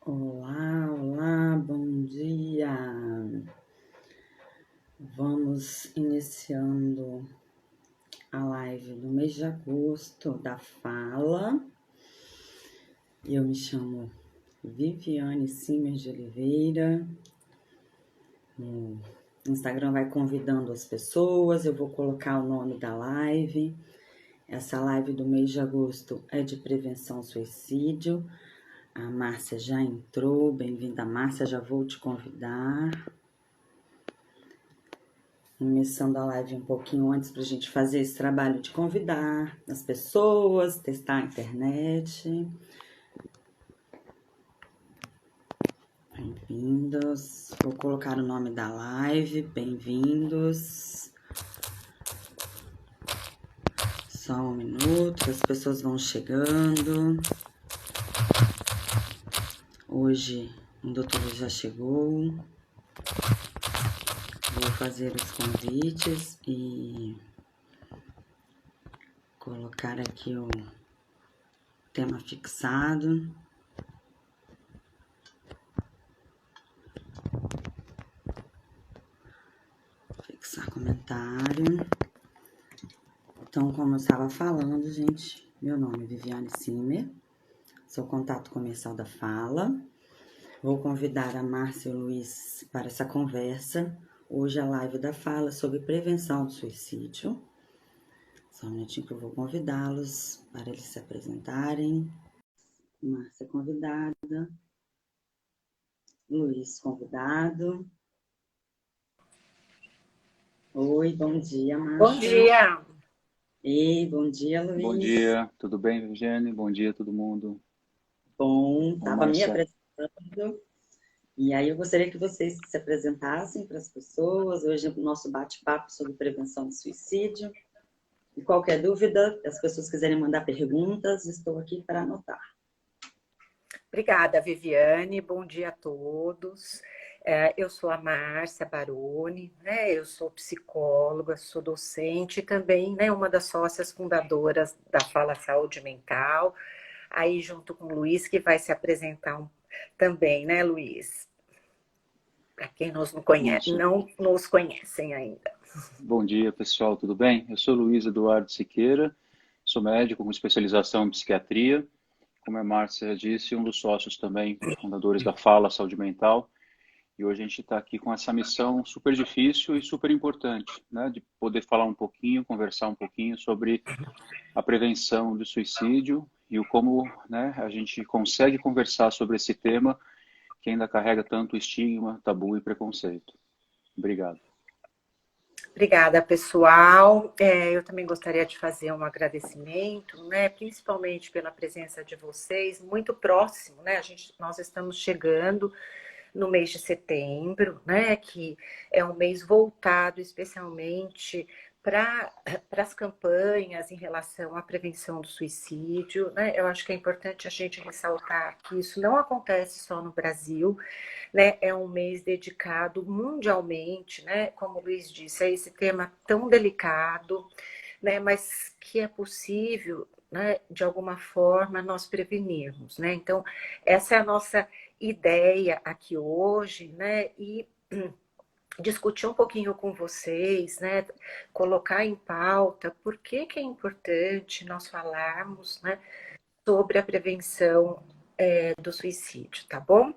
Olá, olá, bom dia. Vamos iniciando a live do mês de agosto da Fala. Eu me chamo Viviane Simas de Oliveira. No Instagram vai convidando as pessoas, eu vou colocar o nome da live. Essa live do mês de agosto é de prevenção ao suicídio. A Márcia já entrou, bem-vinda, Márcia, já vou te convidar. Começando a live um pouquinho antes para a gente fazer esse trabalho de convidar as pessoas, testar a internet. Bem-vindos. Vou colocar o nome da live. Bem-vindos. Só um minuto, as pessoas vão chegando. Hoje o doutor já chegou. Vou fazer os convites e colocar aqui o tema fixado. Fixar comentário. Então, como eu estava falando, gente, meu nome é Viviane Simer, sou contato comercial da Fala. Vou convidar a Márcia e o Luiz para essa conversa. Hoje a live da Fala sobre prevenção do suicídio. Só um minutinho que eu vou convidá-los para eles se apresentarem. Márcia convidada. Luiz convidado. Oi, bom dia, Márcia. Bom dia. Ei, bom dia, Luiz. Bom dia, tudo bem, Viviane? Bom dia, todo mundo. Bom, estava me apresentando. E aí eu gostaria que vocês se apresentassem para as pessoas. Hoje é o nosso bate-papo sobre prevenção do suicídio. E qualquer dúvida, as pessoas quiserem mandar perguntas, estou aqui para anotar. Obrigada, Viviane. Bom dia a todos. Eu sou a Márcia Baroni, né? Eu sou psicóloga, sou docente e também, né, uma das sócias fundadoras da Fala Saúde Mental. Aí junto com o Luiz, que vai se apresentar também, né, Luiz? Para quem não nos conhecem ainda. Bom dia, pessoal, tudo bem? Eu sou Luiz Eduardo Siqueira, sou médico com especialização em psiquiatria. Como a Márcia disse, um dos sócios também, fundadores da Fala Saúde Mental. E hoje a gente está aqui com essa missão super difícil e super importante, né? De poder falar um pouquinho, conversar um pouquinho sobre a prevenção do suicídio e o como, né, a gente consegue conversar sobre esse tema que ainda carrega tanto estigma, tabu e preconceito. Obrigado. Obrigada, pessoal. Eu também gostaria de fazer um agradecimento, né, principalmente pela presença de vocês, muito próximo, né? Nós estamos chegando no mês de setembro, né, que é um mês voltado especialmente para as campanhas em relação à prevenção do suicídio, né? Eu acho que é importante a gente ressaltar que isso não acontece só no Brasil, né? É um mês dedicado mundialmente, né? Como o Luiz disse, a esse tema tão delicado, né? Mas que é possível, né, de alguma forma, nós prevenirmos, né? Então, essa é a nossa ideia aqui hoje, né? E discutir um pouquinho com vocês, né? Colocar em pauta por que é importante nós falarmos, né, sobre a prevenção do suicídio, tá bom?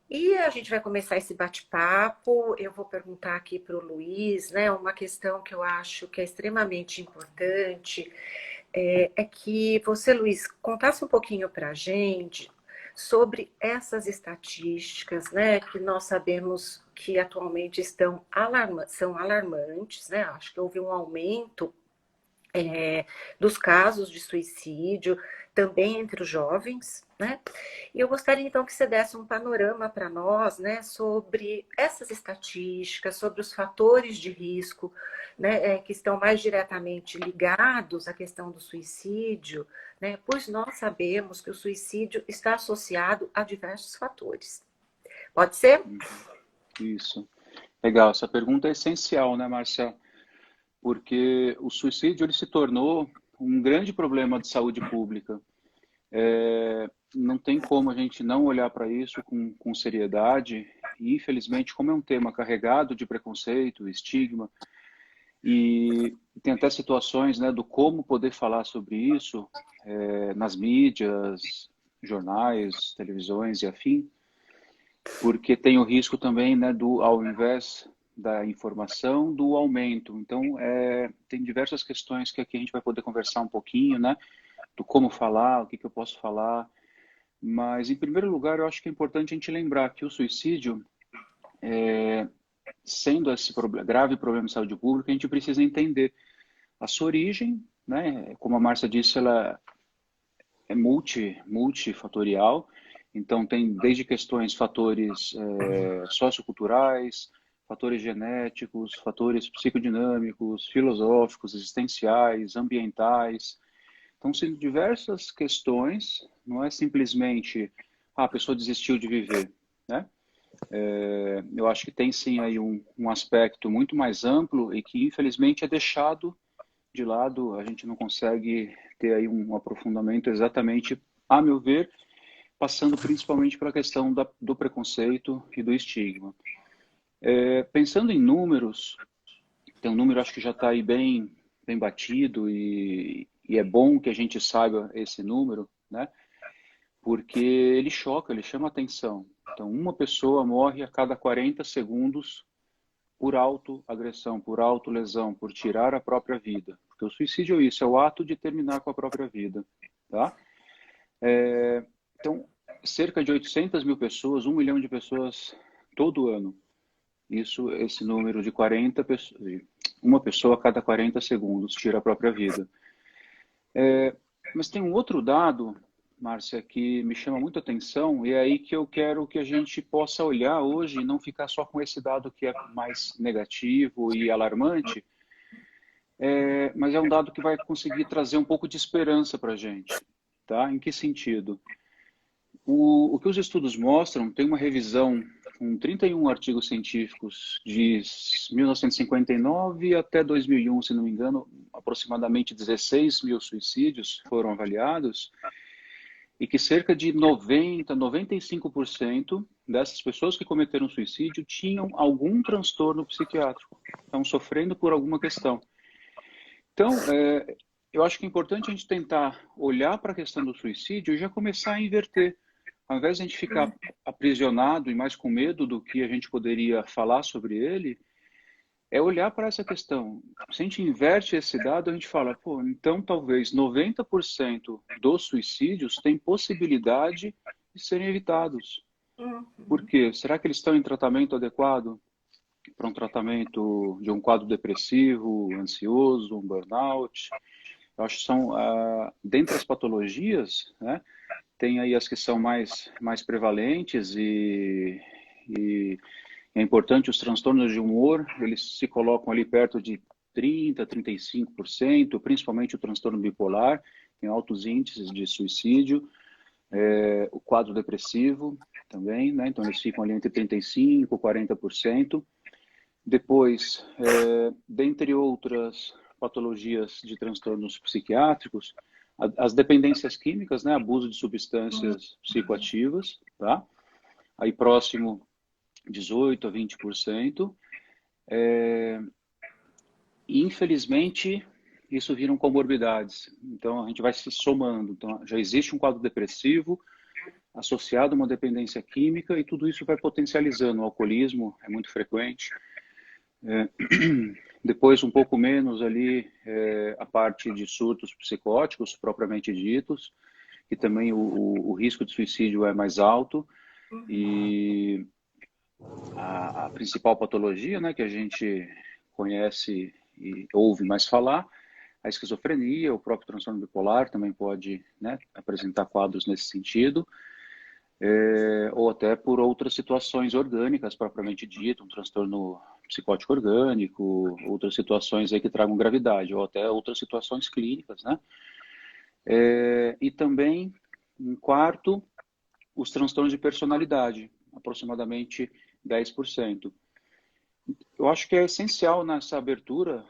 E a gente vai começar esse bate-papo. Eu vou perguntar aqui para o Luiz, né, uma questão que eu acho que é extremamente importante, é que você, Luiz, contasse um pouquinho para a gente sobre essas estatísticas, né, que nós sabemos que atualmente são alarmantes, né? Acho que houve um aumento dos casos de suicídio, também entre os jovens, né? E eu gostaria então que você desse um panorama para nós, né, sobre essas estatísticas, sobre os fatores de risco, né, que estão mais diretamente ligados à questão do suicídio, né? Pois nós sabemos que o suicídio está associado a diversos fatores. Pode ser? Isso. Legal, essa pergunta é essencial, né, Márcia? Porque o suicídio ele se tornou um grande problema de saúde pública. não tem como a gente não olhar para isso com seriedade. E, infelizmente, como é um tema carregado de preconceito, estigma, e tem até situações, né, do como poder falar sobre isso nas mídias, jornais, televisões e afim, porque tem o risco também, né, ao invés da informação, do aumento. Então, tem diversas questões que aqui a gente vai poder conversar um pouquinho, né, do como falar, o que eu posso falar. Mas, em primeiro lugar, eu acho que é importante a gente lembrar que o suicídio, sendo esse grave problema de saúde pública, a gente precisa entender a sua origem, né? Como a Márcia disse, ela é multifatorial, então tem desde questões, fatores socioculturais, fatores genéticos, fatores psicodinâmicos, filosóficos, existenciais, ambientais. Então, são diversas questões, não é simplesmente a pessoa desistiu de viver, né? Eu acho que tem sim aí um aspecto muito mais amplo e que infelizmente é deixado de lado, a gente não consegue ter aí um aprofundamento exatamente, a meu ver, passando principalmente pela questão do preconceito e do estigma. Pensando em números, tem um número acho que já está aí bem batido e é bom que a gente saiba esse número, né? Porque ele choca, ele chama atenção. Então, uma pessoa morre a cada 40 segundos por autoagressão, por autolesão, por tirar a própria vida. Porque o suicídio é isso, é o ato de terminar com a própria vida. Tá? Então, cerca de 800 mil pessoas, 1 milhão de pessoas todo ano. Esse número de 40 pessoas, uma pessoa a cada 40 segundos tira a própria vida. Mas tem um outro dado, Márcia, que me chama muita atenção e é aí que eu quero que a gente possa olhar hoje e não ficar só com esse dado que é mais negativo e alarmante, mas é um dado que vai conseguir trazer um pouco de esperança para a gente. Tá? Em que sentido? O que os estudos mostram, tem uma revisão com 31 artigos científicos de 1959 até 2001, se não me engano, aproximadamente 16 mil suicídios foram avaliados, e que cerca de 95% dessas pessoas que cometeram suicídio tinham algum transtorno psiquiátrico, estão sofrendo por alguma questão. Então, eu acho que é importante a gente tentar olhar para a questão do suicídio e já começar a inverter. Ao invés de a gente ficar aprisionado e mais com medo do que a gente poderia falar sobre ele, é olhar para essa questão. Se a gente inverte esse dado, a gente fala, pô, então talvez 90% dos suicídios têm possibilidade de serem evitados. Por quê? Será que eles estão em tratamento adequado para um tratamento de um quadro depressivo, ansioso, um burnout? Eu acho que são, dentre as patologias, né, tem aí as que são mais prevalentes e é importante, os transtornos de humor, eles se colocam ali perto de 30%, 35%, principalmente o transtorno bipolar, tem altos índices de suicídio, o quadro depressivo também, né? Então eles ficam ali entre 35% e 40%. Depois, dentre outras patologias de transtornos psiquiátricos, as dependências químicas, né? Abuso de substâncias psicoativas, tá? Aí próximo 18% a 20%. E, infelizmente, isso viram comorbidades. Então, a gente vai se somando. Então, já existe um quadro depressivo associado a uma dependência química e tudo isso vai potencializando. O alcoolismo é muito frequente. Depois, um pouco menos ali, a parte de surtos psicóticos, propriamente ditos, que também o risco de suicídio é mais alto. E a principal patologia, né, que a gente conhece e ouve mais falar, a esquizofrenia, o próprio transtorno bipolar também pode, né, apresentar quadros nesse sentido, ou até por outras situações orgânicas propriamente dito, um transtorno psicótico orgânico, outras situações aí que tragam gravidade, ou até outras situações clínicas, né? E também, em quarto, os transtornos de personalidade, aproximadamente 10%. Eu acho que é essencial nessa abertura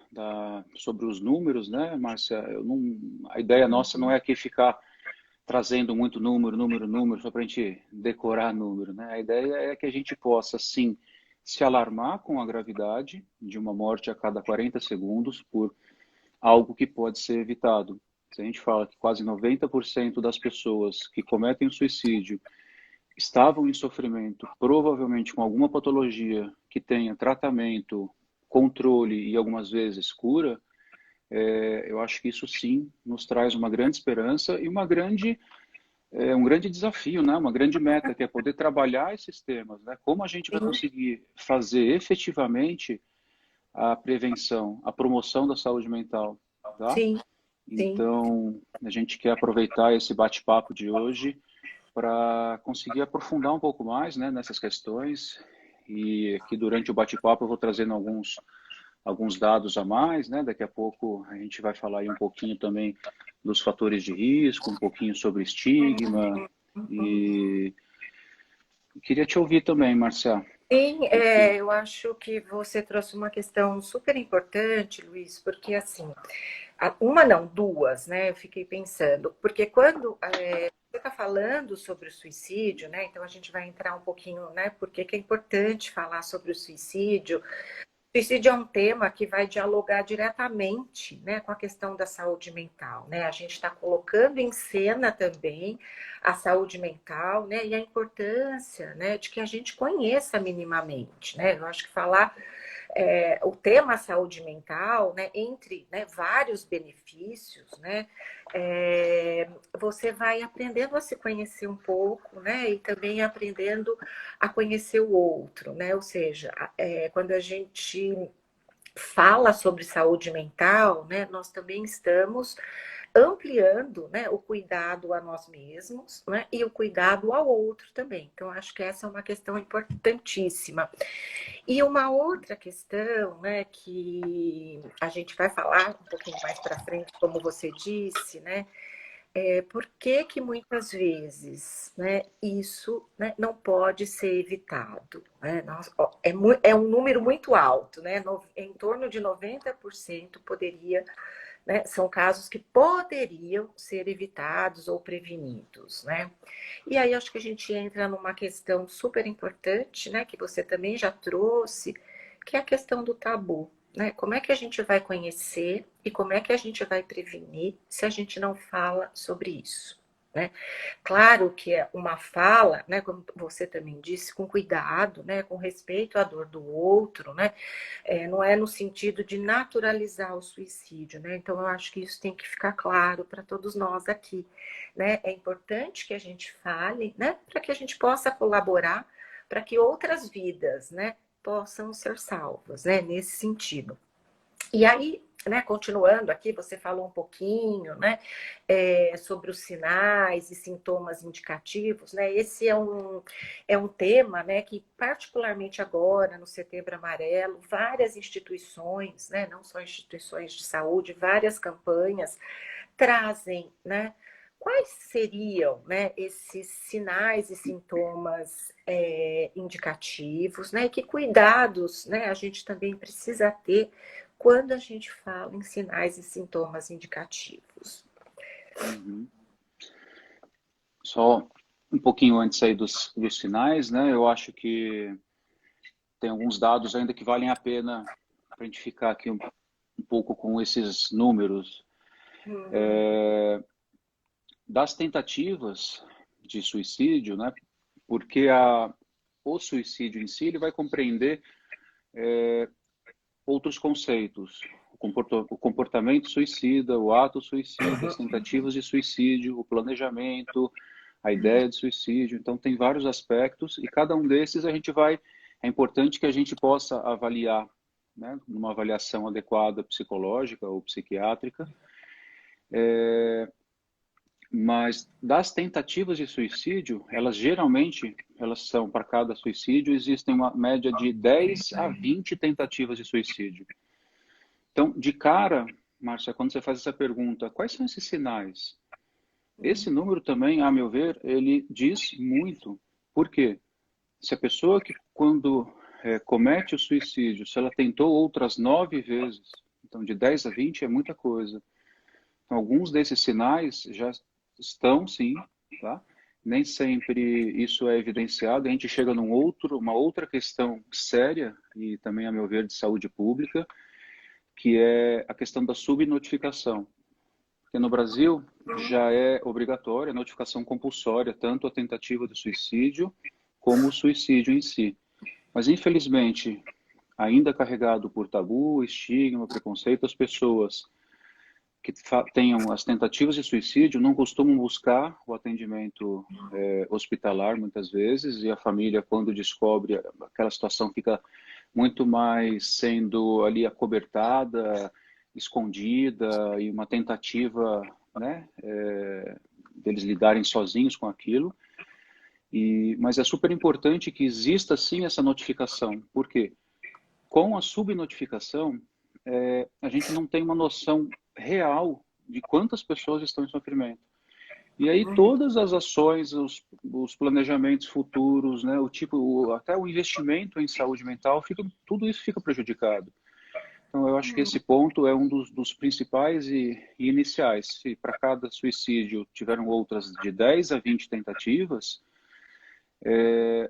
sobre os números, né, Márcia? A ideia nossa não é aqui ficar trazendo muito número, só para a gente decorar número, né? A ideia é que a gente possa, sim, se alarmar com a gravidade de uma morte a cada 40 segundos por algo que pode ser evitado. Se a gente fala que quase 90% das pessoas que cometem o suicídio estavam em sofrimento, provavelmente com alguma patologia que tenha tratamento, controle e algumas vezes cura, eu acho que isso sim nos traz uma grande esperança e um grande desafio, né? Uma grande meta, que é poder trabalhar esses temas, né? Como a gente vai conseguir fazer efetivamente a prevenção, a promoção da saúde mental, tá? Sim, sim. Então, a gente quer aproveitar esse bate-papo de hoje para conseguir aprofundar um pouco mais, né, nessas questões. E aqui durante o bate-papo eu vou trazendo alguns dados a mais, né? Daqui a pouco a gente vai falar aí um pouquinho também dos fatores de risco, um pouquinho sobre estigma. E queria te ouvir também, Marcia. Sim, eu acho que você trouxe uma questão super importante, Luiz, porque assim, uma não, duas, né? Eu fiquei pensando, porque quando você está falando sobre o suicídio, né? Então a gente vai entrar um pouquinho, né? Por que é importante falar sobre o suicídio? Suicídio é um tema que vai dialogar diretamente, né, com a questão da saúde mental, né? A gente está colocando em cena também a saúde mental, né, e a importância, né, de que a gente conheça minimamente, né? Eu acho que falar o tema saúde mental, né, entre, né, vários benefícios, né, você vai aprendendo a se conhecer um pouco, né, e também aprendendo a conhecer o outro, né, ou seja, quando a gente fala sobre saúde mental, né, nós também estamos ampliando, né, o cuidado a nós mesmos, né, e o cuidado ao outro também. Então, acho que essa é uma questão importantíssima. E uma outra questão, né, que a gente vai falar um pouquinho mais para frente, como você disse, né, por que que muitas vezes, né, isso, né, não pode ser evitado, né? É um número muito alto, né? Em torno de 90% poderia, né, são casos que poderiam ser evitados ou prevenidos, né? E aí acho que a gente entra numa questão super importante, né, que você também já trouxe, que é a questão do tabu, né? Como é que a gente vai conhecer e como é que a gente vai prevenir se a gente não fala sobre isso, né? Claro que é uma fala, né, como você também disse, com cuidado, né, com respeito à dor do outro, né? Não é no sentido de naturalizar o suicídio, né? Então eu acho que isso tem que ficar claro para todos nós aqui, né? É importante que a gente fale, né, para que a gente possa colaborar para que outras vidas, né, possam ser salvas, né, nesse sentido. E aí, né, continuando aqui, você falou um pouquinho, né, sobre os sinais e sintomas indicativos, né? Esse é um tema, né, que particularmente agora, no Setembro Amarelo, várias instituições, né, não só instituições de saúde, várias campanhas trazem, né, quais seriam, né, esses sinais e sintomas indicativos, né, e que cuidados, né, a gente também precisa ter quando a gente fala em sinais e sintomas indicativos. Uhum. Só um pouquinho antes aí dos sinais, né? Eu acho que tem alguns dados ainda que valem a pena para a gente ficar aqui um pouco com esses números. Das tentativas de suicídio, né? Porque o suicídio em si ele vai compreender outros conceitos. O comportamento suicida, o ato suicida, as tentativas de suicídio, o planejamento, a ideia de suicídio. Então, tem vários aspectos e cada um desses é importante que a gente possa avaliar, né, numa avaliação adequada psicológica ou psiquiátrica. Mas das tentativas de suicídio, elas são, para cada suicídio, existem uma média de 10 a 20 tentativas de suicídio. Então, de cara, Márcia, quando você faz essa pergunta, quais são esses sinais? Esse número também, a meu ver, ele diz muito. Por quê? Se a pessoa que, quando comete o suicídio, se ela tentou outras 9 vezes, então de 10 a 20 é muita coisa. Então, alguns desses sinais estão, sim, tá? Nem sempre isso é evidenciado. A gente chega uma outra questão séria, e também, a meu ver, de saúde pública, que é a questão da subnotificação. Porque no Brasil já é obrigatória a notificação compulsória, tanto a tentativa de suicídio como o suicídio em si. Mas, infelizmente, ainda carregado por tabu, estigma, preconceito, as pessoas que tenham as tentativas de suicídio não costumam buscar o atendimento hospitalar, muitas vezes, e a família, quando descobre aquela situação, fica muito mais sendo ali acobertada, escondida, e uma tentativa, né, deles lidarem sozinhos com aquilo. Mas é super importante que exista, sim, essa notificação. Por quê? Com a subnotificação, a gente não tem uma noção real de quantas pessoas estão em sofrimento. E aí todas as ações, os planejamentos futuros, né, até o investimento em saúde mental, tudo isso fica prejudicado. Então eu acho que esse ponto é um dos principais e iniciais. Se para cada suicídio tiveram outras de 10 a 20 tentativas,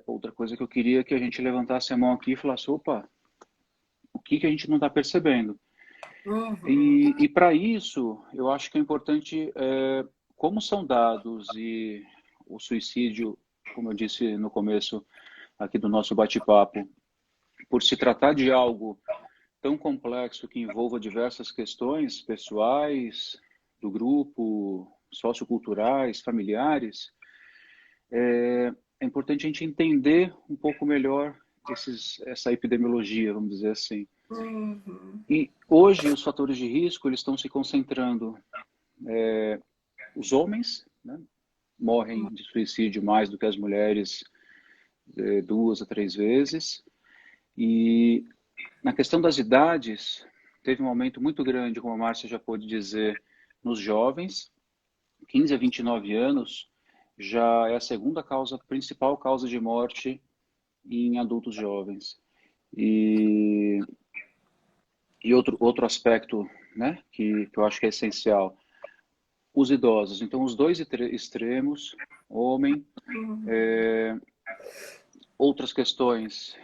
outra coisa que eu queria que a gente levantasse a mão aqui e falasse, opa, o que a gente não está percebendo? E para isso, eu acho que é importante, como são dados e o suicídio, como eu disse no começo aqui do nosso bate-papo, por se tratar de algo tão complexo que envolva diversas questões pessoais, do grupo, socioculturais, familiares, é importante a gente entender um pouco melhor essa epidemiologia, vamos dizer assim. E hoje os fatores de risco eles estão se concentrando. Os homens, né, morrem de suicídio mais do que as mulheres 2 a 3 vezes. E na questão das idades, teve um aumento muito grande, como a Márcia já pôde dizer, nos jovens. 15 a 29 anos já é a segunda principal causa de morte em adultos jovens. E outro aspecto, né, que eu acho que é essencial, os idosos. Então, os dois extremos, homem, outras questões,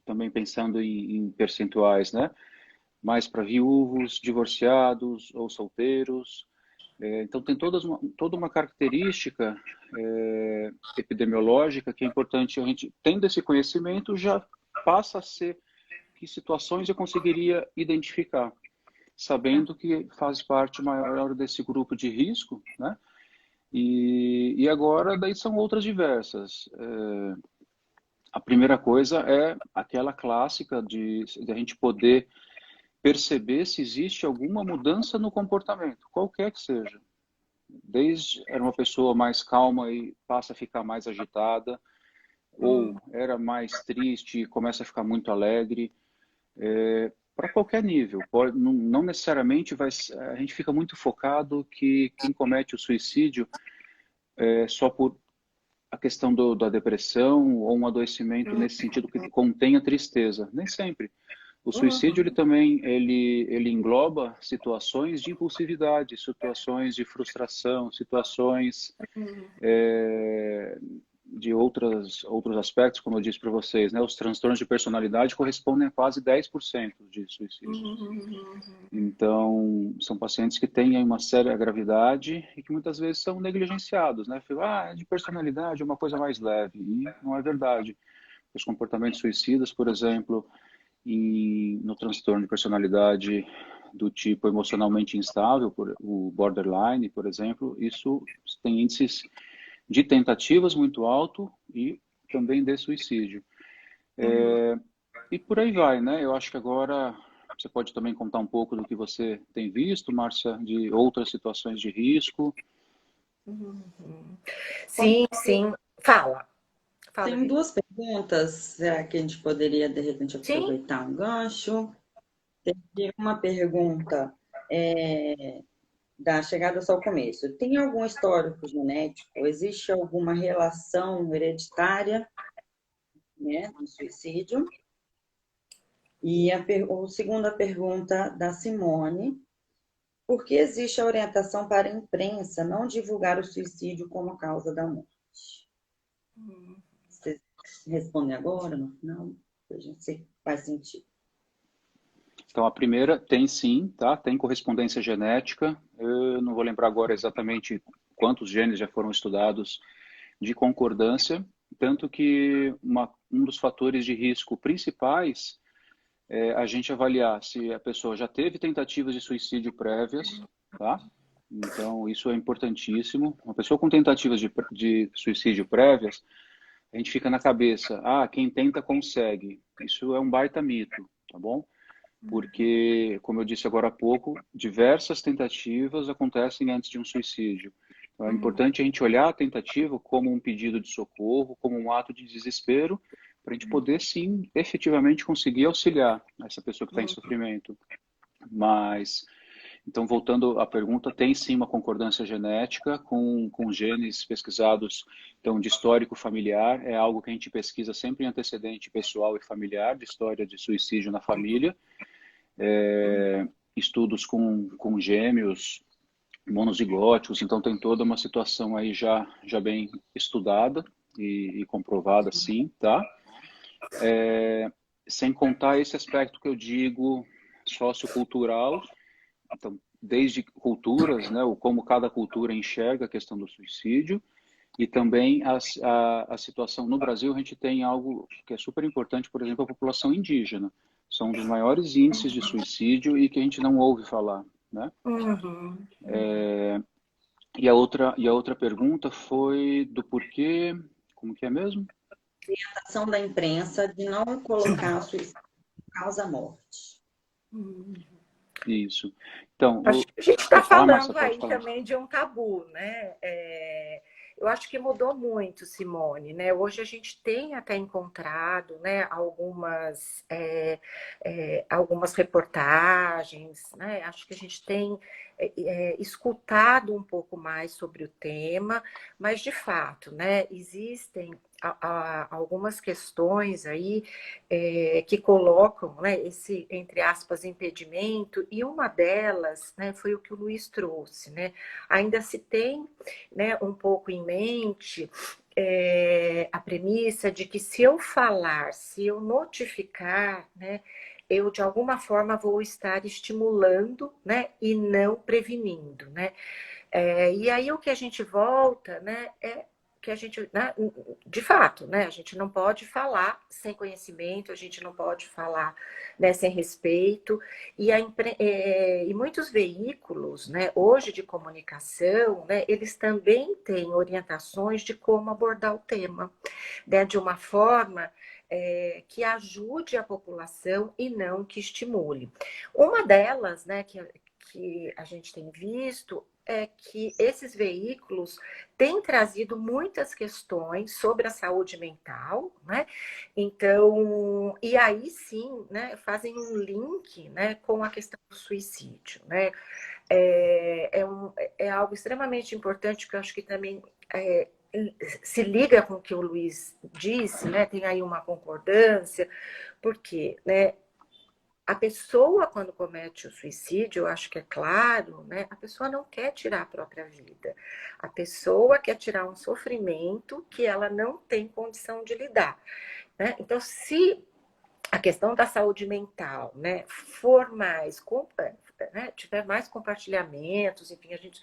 também pensando em percentuais, né, mais para viúvos, divorciados ou solteiros. Então, tem toda uma característica epidemiológica que é importante a gente, tendo esse conhecimento, já passa a ser que situações eu conseguiria identificar, sabendo que faz parte maior desse grupo de risco, né? E agora, daí são outras diversas. A primeira coisa é aquela clássica de a gente poder perceber se existe alguma mudança no comportamento, qualquer que seja. Desde era uma pessoa mais calma e passa a ficar mais agitada, ou era mais triste e começa a ficar muito alegre, para qualquer nível. Não necessariamente a gente fica muito focado que quem comete o suicídio é só por a questão da depressão ou um adoecimento nesse sentido que contém a tristeza. Nem sempre. O suicídio ele também ele engloba situações de impulsividade, situações de frustração, situações de outros aspectos, como eu disse para vocês, né? Os transtornos de personalidade correspondem a quase 10% de suicídios. Então, são pacientes que têm uma séria gravidade e que muitas vezes são negligenciados, né? De personalidade é uma coisa mais leve, e não é verdade. Os comportamentos suicidas, por exemplo, no transtorno de personalidade do tipo emocionalmente instável, o borderline, por exemplo, isso tem índices de tentativas muito alto e também de suicídio. E por aí vai, né? Eu acho que agora você pode também contar um pouco do que você tem visto, Márcia, de outras situações de risco. Sim, sim. Fala. Tem duas perguntas, será que a gente poderia, de repente, Sim. aproveitar um gancho? Tem uma pergunta da chegada ao começo. Tem algum histórico genético? Existe alguma relação hereditária, né, no suicídio? E a segunda pergunta da Simone Por que existe a orientação para a imprensa não divulgar o suicídio como causa da morte? Vocês respondem agora, no final? A gente se faz sentido. Então, a primeira tem sim, tá? Tem correspondência genética. Eu não vou lembrar agora exatamente quantos genes já foram estudados de concordância, tanto que um dos fatores de risco principais é a gente avaliar se a pessoa já teve tentativas de suicídio prévias, tá? Então, isso é importantíssimo. Uma pessoa com tentativas de suicídio prévias, a gente fica na cabeça, quem tenta consegue. Isso é um baita mito, tá bom? Porque, como eu disse agora há pouco, diversas tentativas acontecem antes de um suicídio. Então, é importante a gente olhar a tentativa como um pedido de socorro, como um ato de desespero, para a gente poder, sim, efetivamente conseguir auxiliar essa pessoa que está em sofrimento. Mas, então, voltando à pergunta, tem sim uma concordância genética com genes pesquisados, então, de histórico familiar, é algo que a gente pesquisa sempre em antecedente pessoal e familiar, de história de suicídio na família. Estudos com gêmeos monozigóticos, então tem toda uma situação aí já bem estudada e comprovada, sim, tá? Sem contar esse aspecto que eu digo sociocultural, então, desde culturas, né, ou como cada cultura enxerga a questão do suicídio, e também a situação no Brasil, a gente tem algo que é super importante, por exemplo, a população indígena. São um dos maiores índices de suicídio e que a gente não ouve falar, né? E a outra pergunta foi do porquê, como que é mesmo? Ação da imprensa de não colocar o suicídio causa morte. Isso. Então, Acho que a gente está pode falar, Márcia? falando Pode aí falar. também de um tabu, né? Eu acho que mudou muito, Simone, né? Hoje a gente tem até encontrado, né, algumas reportagens, né? Acho que a gente tem escutado um pouco mais sobre o tema, mas de fato, né, existem algumas questões aí que colocam, né, esse, entre aspas, impedimento, e uma delas, né, foi o que o Luiz trouxe, né? Ainda se tem, né, um pouco em mente a premissa de que se eu falar, se eu notificar, né, eu de alguma forma vou estar estimulando, né, e não prevenindo, né? E aí o que a gente volta, né, é que a gente, né, de fato, né, a gente não pode falar sem conhecimento, a gente não pode falar, né, sem respeito, e muitos veículos, né, hoje de comunicação, né, eles também têm orientações de como abordar o tema, né, de uma forma que ajude a população e não que estimule. Uma delas, né, que a gente tem visto é que esses veículos têm trazido muitas questões sobre a saúde mental, né? Então, e aí sim, né, fazem um link, né, com a questão do suicídio, né? É algo extremamente importante que eu acho que também se liga com o que o Luiz disse, né? Tem aí uma concordância, porque, né, a pessoa, quando comete o suicídio, eu acho que é claro, né? A pessoa não quer tirar a própria vida. A pessoa quer tirar um sofrimento que ela não tem condição de lidar, né? Então, se a questão da saúde mental, né, for mais, né, tiver mais compartilhamentos, enfim, a gente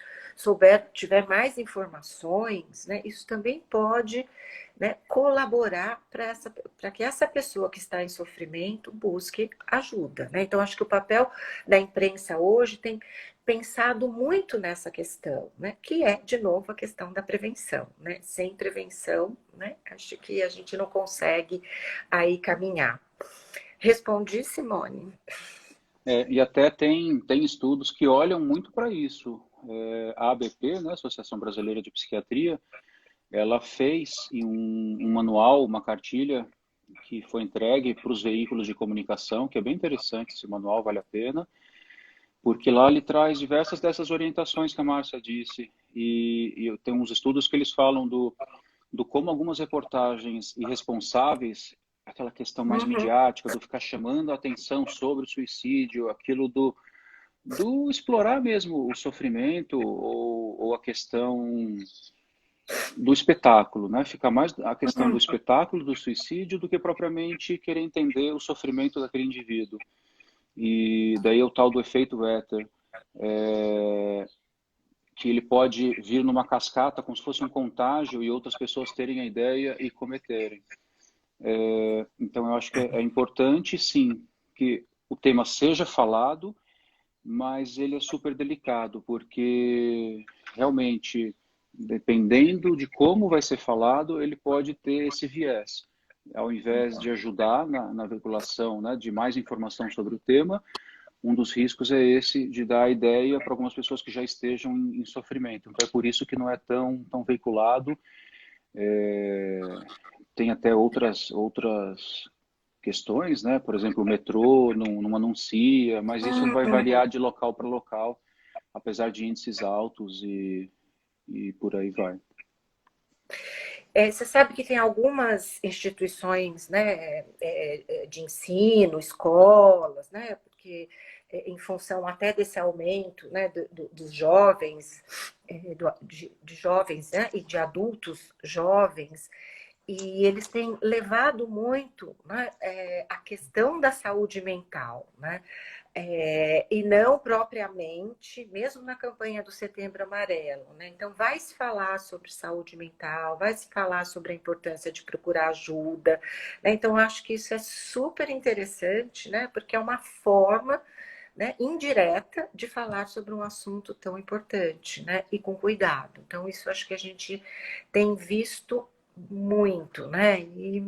tiver mais informações, né, isso também pode, né, colaborar para que essa pessoa que está em sofrimento busque ajuda, né? Então, acho que o papel da imprensa hoje tem pensado muito nessa questão, né, que é, de novo, a questão da prevenção, né? Sem prevenção, né, acho que a gente não consegue aí caminhar. Respondi, Simone? E até tem estudos que olham muito para isso. A ABP, né, Associação Brasileira de Psiquiatria, ela fez um manual, uma cartilha que foi entregue para os veículos de comunicação, que é bem interessante esse manual, vale a pena, porque lá ele traz diversas dessas orientações que a Márcia disse, e tem uns estudos que eles falam do como algumas reportagens irresponsáveis, aquela questão mais midiática, do ficar chamando a atenção sobre o suicídio, aquilo do explorar mesmo o sofrimento ou a questão do espetáculo, né? Fica mais a questão do espetáculo, do suicídio, do que propriamente querer entender o sofrimento daquele indivíduo. E daí é o tal do efeito éter, que ele pode vir numa cascata como se fosse um contágio e outras pessoas terem a ideia e cometerem. Então eu acho que é importante, sim, que o tema seja falado, mas ele é super delicado, porque realmente, dependendo de como vai ser falado, ele pode ter esse viés. Ao invés de ajudar na veiculação, né, de mais informação sobre o tema, um dos riscos é esse de dar a ideia para algumas pessoas que já estejam em sofrimento. Então é por isso que não é tão veiculado. Tem até outras questões, né? Por exemplo, o metrô não anuncia, mas isso vai variar de local para local, apesar de índices altos e por aí vai. Você sabe que tem algumas instituições, né, de ensino, escolas, né, porque em função até desse aumento, né, dos jovens, de jovens, né, e de adultos jovens, e eles têm levado muito, né, a questão da saúde mental, né? E não propriamente, mesmo na campanha do Setembro Amarelo, né? Então, vai se falar sobre saúde mental, vai se falar sobre a importância de procurar ajuda, né? Então, acho que isso é super interessante, né? Porque é uma forma, né, indireta de falar sobre um assunto tão importante, né? E com cuidado. Então, isso acho que a gente tem visto muito, né? E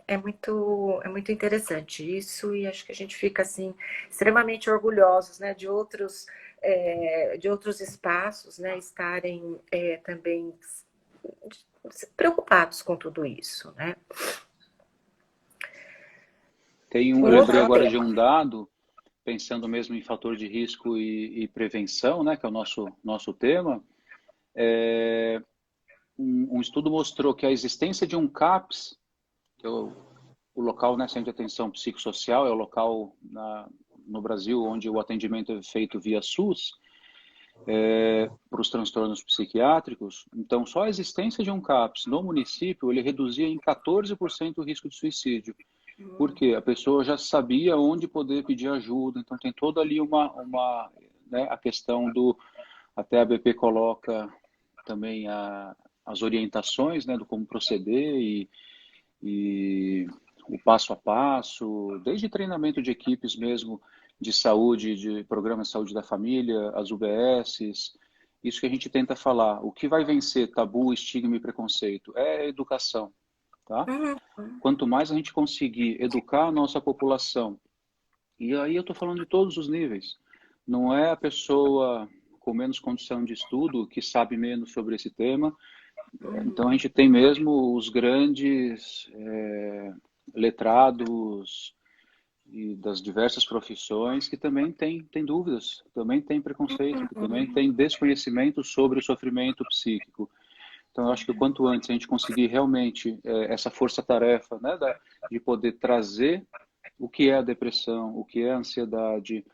é muito interessante isso, e acho que a gente fica assim extremamente orgulhosos, né, de outros espaços, né, estarem também preocupados com tudo isso, né? Eu lembrei agora de um dado, pensando mesmo em fator de risco e prevenção, né, que é o nosso tema. Um estudo mostrou que a existência de um CAPS, que é o local, né, Centro de Atenção Psicossocial, é o local no Brasil onde o atendimento é feito via SUS, para os transtornos psiquiátricos. Então, só a existência de um CAPS no município, ele reduzia em 14% o risco de suicídio. Porque a pessoa já sabia onde poder pedir ajuda, então tem toda ali né, a questão até a BP coloca também as orientações, né, do como proceder e o passo a passo, desde treinamento de equipes mesmo de saúde, de programas de saúde da família, as UBSs, isso que a gente tenta falar. O que vai vencer tabu, estigma e preconceito é a educação, tá? Quanto mais a gente conseguir educar a nossa população, e aí eu estou falando de todos os níveis, não é a pessoa com menos condição de estudo que sabe menos sobre esse tema. Então a gente tem mesmo os grandes letrados e das diversas profissões que também têm dúvidas, também têm preconceito, que também têm desconhecimento sobre o sofrimento psíquico. Então, eu acho que o quanto antes a gente conseguir realmente essa força-tarefa, né, de poder trazer o que é a depressão, o que é a ansiedade,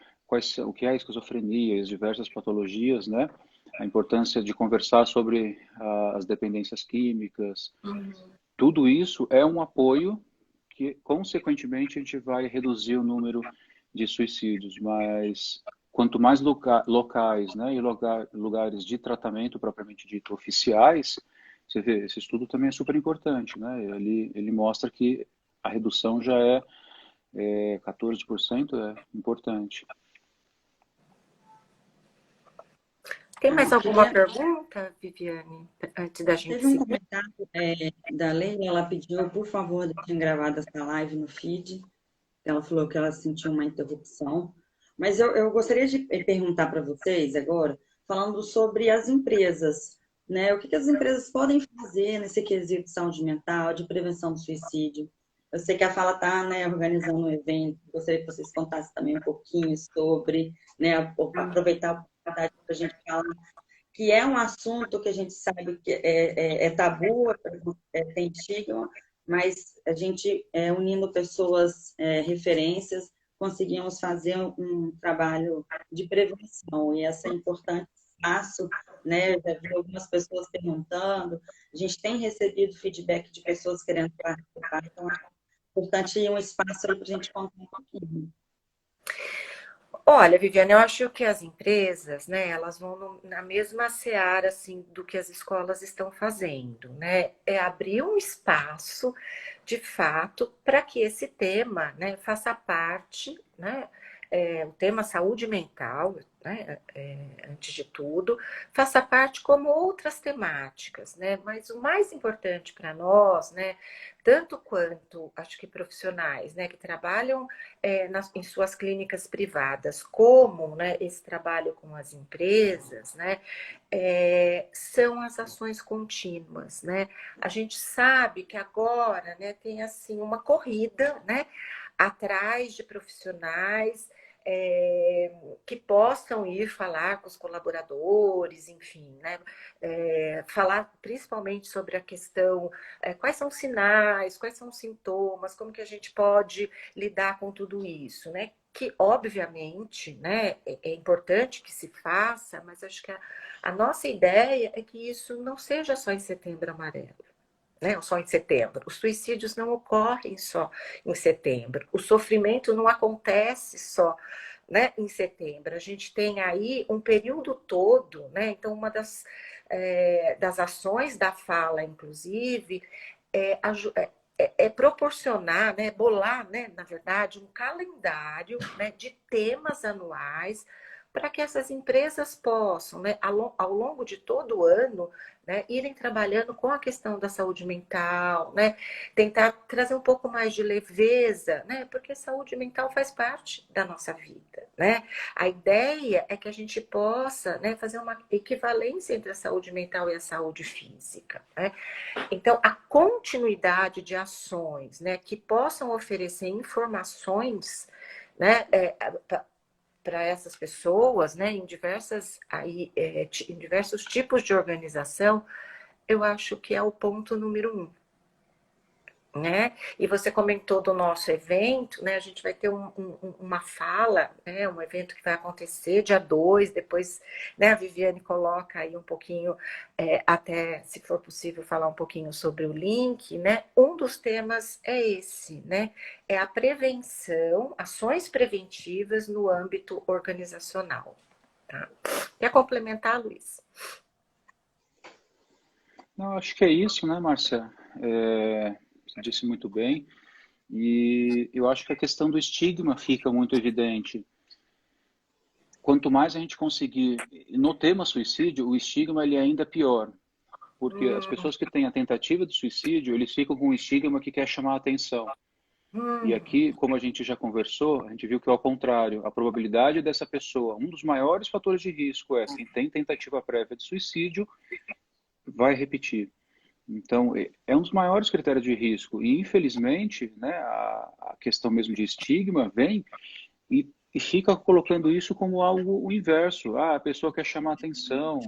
o que é a esquizofrenia, as diversas patologias, né, a importância de conversar sobre as dependências químicas, tudo isso é um apoio que, consequentemente, a gente vai reduzir o número de suicídios, mas quanto mais locais, né, e lugares de tratamento propriamente dito oficiais, você vê, esse estudo também é super importante, né? Ele mostra que a redução já é 14%, é importante. Tem mais alguma pergunta, Viviane, antes da gente Teve um seguir? comentário da Leila, ela pediu, por favor, deixem gravada essa live no feed. Ela falou que ela sentiu uma interrupção. Mas eu gostaria de perguntar para vocês agora, falando sobre as empresas, né? O que as empresas podem fazer nesse quesito de saúde mental, de prevenção do suicídio? Eu sei que a Fala está, né, organizando um evento, gostaria que vocês contassem também um pouquinho sobre, né, aproveitar a oportunidade para a gente falar que é um assunto que a gente sabe que é tabu, tem estigma, mas a gente unindo pessoas, referências, conseguimos fazer um trabalho de prevenção, e essa é importante espaço, né? Eu já vi algumas pessoas perguntando, a gente tem recebido feedback de pessoas querendo participar, então é importante um espaço aí para a gente contar um pouquinho. Olha, Viviane, eu acho que as empresas, né, elas vão na mesma seara, assim, do que as escolas estão fazendo, né? É abrir um espaço, de fato, para que esse tema, né, faça parte, né, o tema saúde mental, né, antes de tudo, faça parte como outras temáticas, né? Mas o mais importante para nós, né, tanto quanto, acho que profissionais, né, que trabalham em suas clínicas privadas, como, né, esse trabalho com as empresas, né, são as ações contínuas, né? A gente sabe que agora, né, tem assim uma corrida, né, atrás de profissionais que possam ir falar com os colaboradores, enfim, né? Falar principalmente sobre a questão, quais são os sinais, quais são os sintomas, como que a gente pode lidar com tudo isso, né? Que, obviamente, né, é importante que se faça, mas acho que a nossa ideia é que isso não seja só em Setembro Amarelo, né? Só em setembro. Os suicídios não ocorrem só em setembro. O sofrimento não acontece só, né, em setembro. A gente tem aí um período todo, né? Então, uma das ações da fala, inclusive, é proporcionar, né, bolar, né, na verdade, um calendário, né, de temas anuais para que essas empresas possam, né, ao longo de todo o ano, né, irem trabalhando com a questão da saúde mental, né, tentar trazer um pouco mais de leveza, né, porque saúde mental faz parte da nossa vida, né. A ideia é que a gente possa, né, fazer uma equivalência entre a saúde mental e a saúde física, né. Então, a continuidade de ações, né, que possam oferecer informações, né, para essas pessoas, né, em diversos tipos de organização, eu acho que é o ponto número 1. Né? E você comentou do nosso evento, né? A gente vai ter uma fala, né? Um evento que vai acontecer dia 2, depois, né, a Viviane coloca aí um pouquinho, até se for possível falar um pouquinho sobre o link, né? Um dos temas é esse, né? É a prevenção, ações preventivas no âmbito organizacional. Tá? Quer complementar, Luiz? Não, acho que é isso, né, Márcia? Você disse muito bem. E eu acho que a questão do estigma fica muito evidente. Quanto mais a gente conseguir, no tema suicídio, o estigma ele é ainda pior, porque as pessoas que têm a tentativa de suicídio, eles ficam com um estigma que quer chamar a atenção. E aqui, como a gente já conversou, a gente viu que é ao contrário. A probabilidade dessa pessoa, um dos maiores fatores de risco é quem tem tentativa prévia de suicídio, vai repetir. Então, é um dos maiores critérios de risco. E, infelizmente, né, a questão mesmo de estigma vem e fica colocando isso como algo o inverso. Ah, a pessoa quer chamar atenção,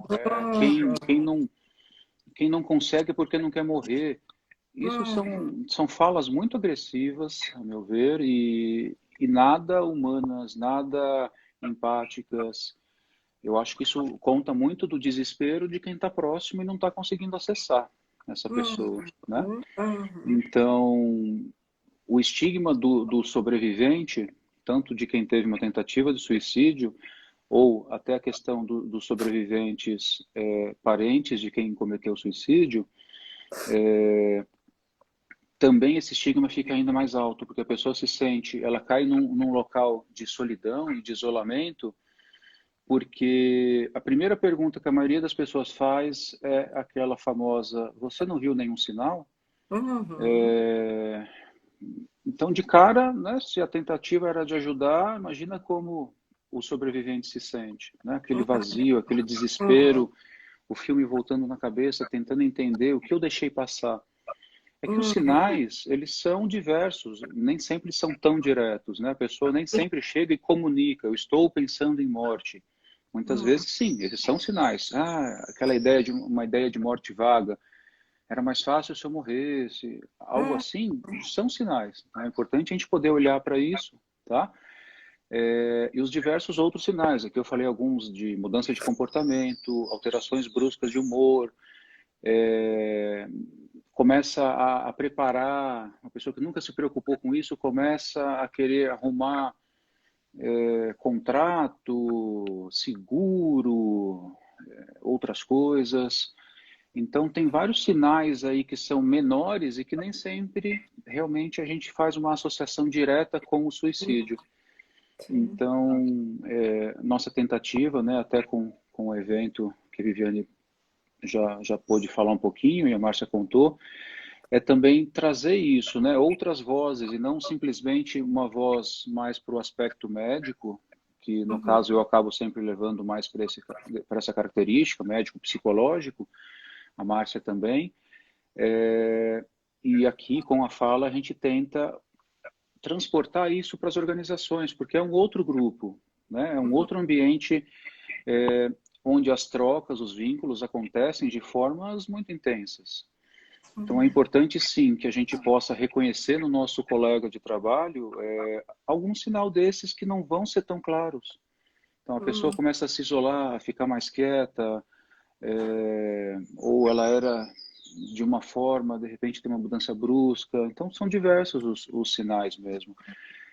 quem não consegue é porque não quer morrer. Isso são falas muito agressivas, a meu ver, e nada humanas, nada empáticas. Eu acho que isso conta muito do desespero de quem está próximo e não está conseguindo acessar essa pessoa, né? Então, o estigma do sobrevivente, tanto de quem teve uma tentativa de suicídio, ou até a questão dos sobreviventes parentes de quem cometeu suicídio, também esse estigma fica ainda mais alto, porque a pessoa se sente, ela cai num local de solidão e de isolamento, porque a primeira pergunta que a maioria das pessoas faz é aquela famosa: você não viu nenhum sinal? Então, de cara, né, se a tentativa era de ajudar, imagina como o sobrevivente se sente, né? Aquele vazio, aquele desespero, o filme voltando na cabeça, tentando entender o que eu deixei passar. É que os sinais, eles são diversos, nem sempre são tão diretos, né? A pessoa nem sempre chega e comunica: eu estou pensando em morte. Muitas vezes, sim, esses são sinais. Ah, aquela uma ideia de morte vaga. Era mais fácil se eu morresse. Algo assim, são sinais. É importante a gente poder olhar para isso, tá? E os diversos outros sinais. Aqui eu falei alguns de mudança de comportamento, alterações bruscas de humor, começa a preparar, uma pessoa que nunca se preocupou com isso, começa a querer arrumar contrato, seguro, outras coisas. Então, tem vários sinais aí que são menores e que nem sempre realmente a gente faz uma associação direta com o suicídio. Então, nossa tentativa, né, até com o evento que a Viviane já pôde falar um pouquinho e a Márcia contou, é também trazer isso, né, outras vozes e não simplesmente uma voz mais para o aspecto médico, que no caso eu acabo sempre levando mais para essa característica, médico psicológico, a Márcia também. E aqui com a fala a gente tenta transportar isso para as organizações, porque é um outro grupo, né? É um outro ambiente onde as trocas, os vínculos acontecem de formas muito intensas. Então é importante sim que a gente possa reconhecer no nosso colega de trabalho algum sinal desses que não vão ser tão claros. Então a pessoa começa a se isolar, a ficar mais quieta, ou ela era de uma forma, de repente tem uma mudança brusca. Então são diversos os sinais mesmo.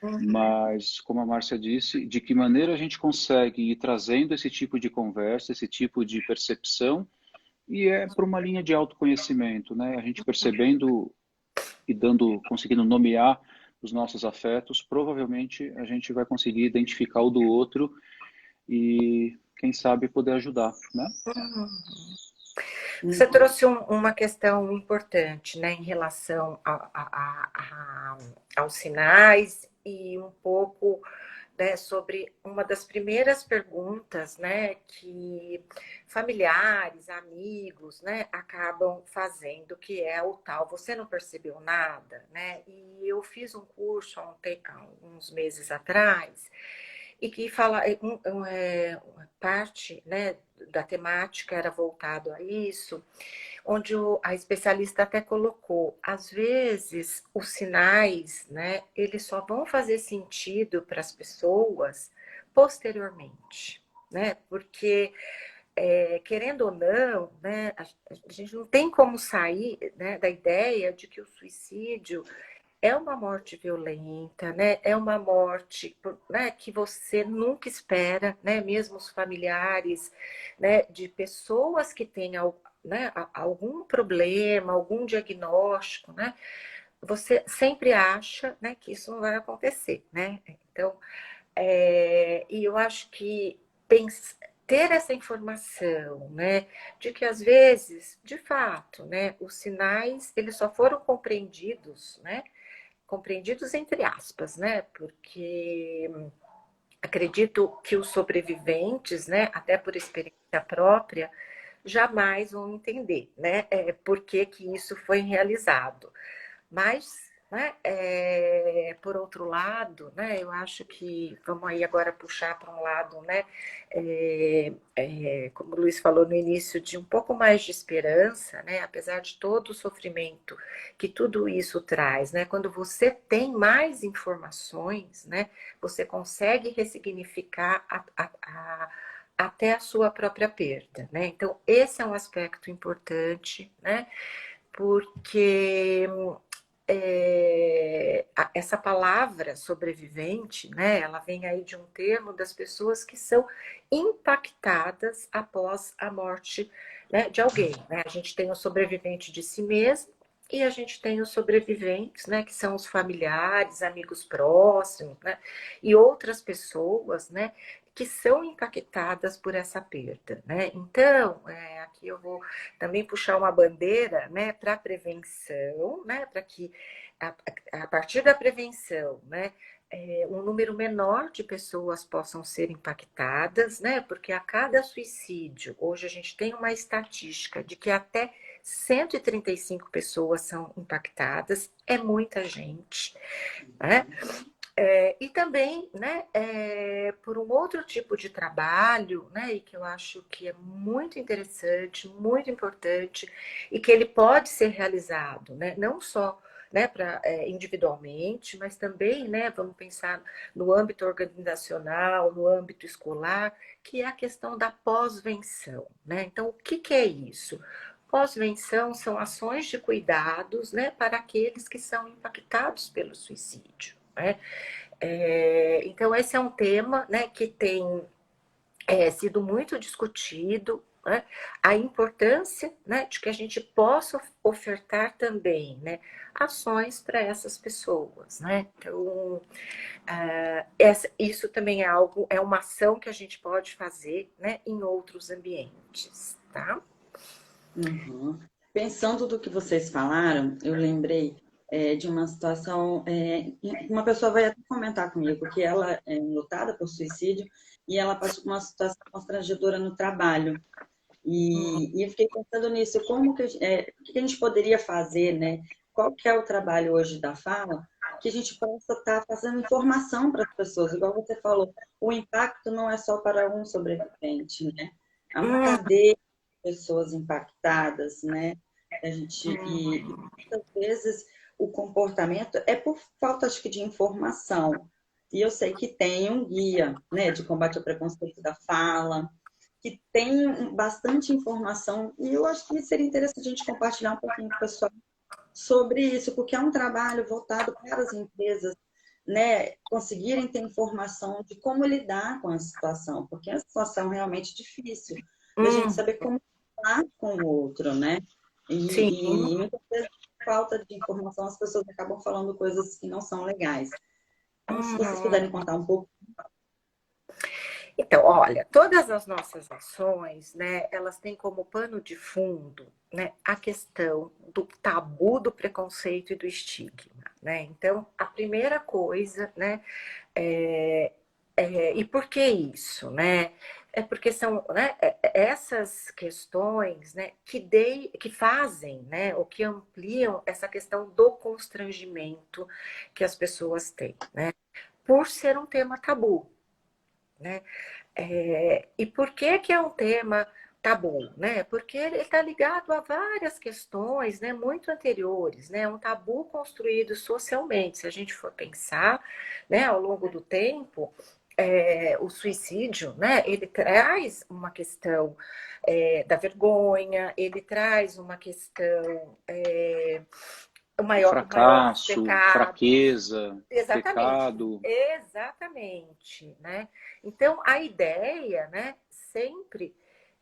Mas, como a Márcia disse, de que maneira a gente consegue ir trazendo esse tipo de conversa, esse tipo de percepção, e para uma linha de autoconhecimento, né? A gente percebendo e conseguindo nomear os nossos afetos, provavelmente a gente vai conseguir identificar o do outro e, quem sabe, poder ajudar, né? Você trouxe uma questão importante, né, em relação aos sinais e um pouco, né, sobre uma das primeiras perguntas, né, que familiares, amigos, né, acabam fazendo, que é o tal, você não percebeu nada, né? E eu fiz um curso há uns meses atrás e que fala parte, né, da temática era voltado a isso, onde a especialista até colocou, às vezes os sinais, né, eles só vão fazer sentido para as pessoas posteriormente, né? Porque querendo ou não, né, a gente não tem como sair, né, da ideia de que o suicídio é uma morte violenta, né? É uma morte, né, que você nunca espera, né? Mesmo os familiares, né, de pessoas que têm, né, algum problema, algum diagnóstico, né? Você sempre acha, né, que isso não vai acontecer, né? Então, e eu acho que ter essa informação, né, de que às vezes, de fato, né, os sinais eles só foram compreendidos, né? Compreendidos entre aspas, né? Porque acredito que os sobreviventes, né, até por experiência própria, jamais vão entender, né, por que que isso foi realizado. Mas, né, por outro lado, né, eu acho que vamos aí agora puxar para um lado, né, como o Luiz falou no início, de um pouco mais de esperança, né, apesar de todo o sofrimento que tudo isso traz, né, quando você tem mais informações, né, você consegue ressignificar até a sua própria perda, né? Então, esse é um aspecto importante, né? Porque essa palavra sobrevivente, né, ela vem aí de um termo das pessoas que são impactadas após a morte, né, de alguém, né? A gente tem o sobrevivente de si mesmo e a gente tem os sobreviventes, né, que são os familiares, amigos próximos, né, e outras pessoas, né, que são impactadas por essa perda, né? Então, aqui eu vou também puxar uma bandeira, né, para a prevenção, né, para que a partir da prevenção, né, um número menor de pessoas possam ser impactadas, né, porque a cada suicídio, hoje a gente tem uma estatística de que até 135 pessoas são impactadas, é muita gente, né? E também, né, por um outro tipo de trabalho, né, e que eu acho que é muito interessante, muito importante, e que ele pode ser realizado, né, não só, né, individualmente, mas também, né, vamos pensar no âmbito organizacional, no âmbito escolar, que é a questão da pós-venção, né? Então, o que que é isso? Pós-venção são ações de cuidados, né, para aqueles que são impactados pelo suicídio, né? Então, esse é um tema, né, que tem sido muito discutido, né, a importância, né, de que a gente possa ofertar também, né, ações para essas pessoas, né? Então, isso também é algo, é uma ação que a gente pode fazer, né, em outros ambientes, tá? Uhum. Pensando do que vocês falaram, eu lembrei de uma situação. Uma pessoa vai até comentar comigo que ela é lutada por suicídio e ela passou por uma situação constrangedora no trabalho. E eu fiquei pensando nisso, o que a gente poderia fazer, né? Qual que é o trabalho hoje da fala que a gente possa estar fazendo informação para as pessoas, igual você falou, o impacto não é só para um sobrevivente, né? Há uma Hum, cadeia de pessoas impactadas, né? E muitas vezes o comportamento é por falta, acho que, de informação. E eu sei que tem um guia, né, de combate ao preconceito da fala, que tem bastante informação, e eu acho que seria interessante a gente compartilhar um pouquinho com o pessoal sobre isso, porque é um trabalho voltado para as empresas, né, conseguirem ter informação de como lidar com a situação, porque é uma situação realmente difícil, da gente hum, saber como falar com o outro, né? sim. E muitas vezes, por falta de informação, as pessoas acabam falando coisas que não são legais. Então, se vocês Hum. puderem contar um pouco. Então, olha, todas as nossas ações, né, elas têm como pano de fundo, né, a questão do tabu do preconceito e do estigma, né? Então, a primeira coisa, né, é, e por que isso, né? É porque são, né, essas questões, né, que fazem, né, ou que ampliam essa questão do constrangimento que as pessoas têm, né? Por ser um tema tabu, né? E por que que é um tema tabu, né? Porque ele está ligado a várias questões, né, muito anteriores, né? Um tabu construído socialmente. Se a gente for pensar, né, ao longo do tempo, o suicídio, né, ele traz uma questão da vergonha, ele traz uma questão o maior dos Fracasso, pecados. fraqueza, Exatamente, pecado. exatamente, né? Então, a ideia, né, sempre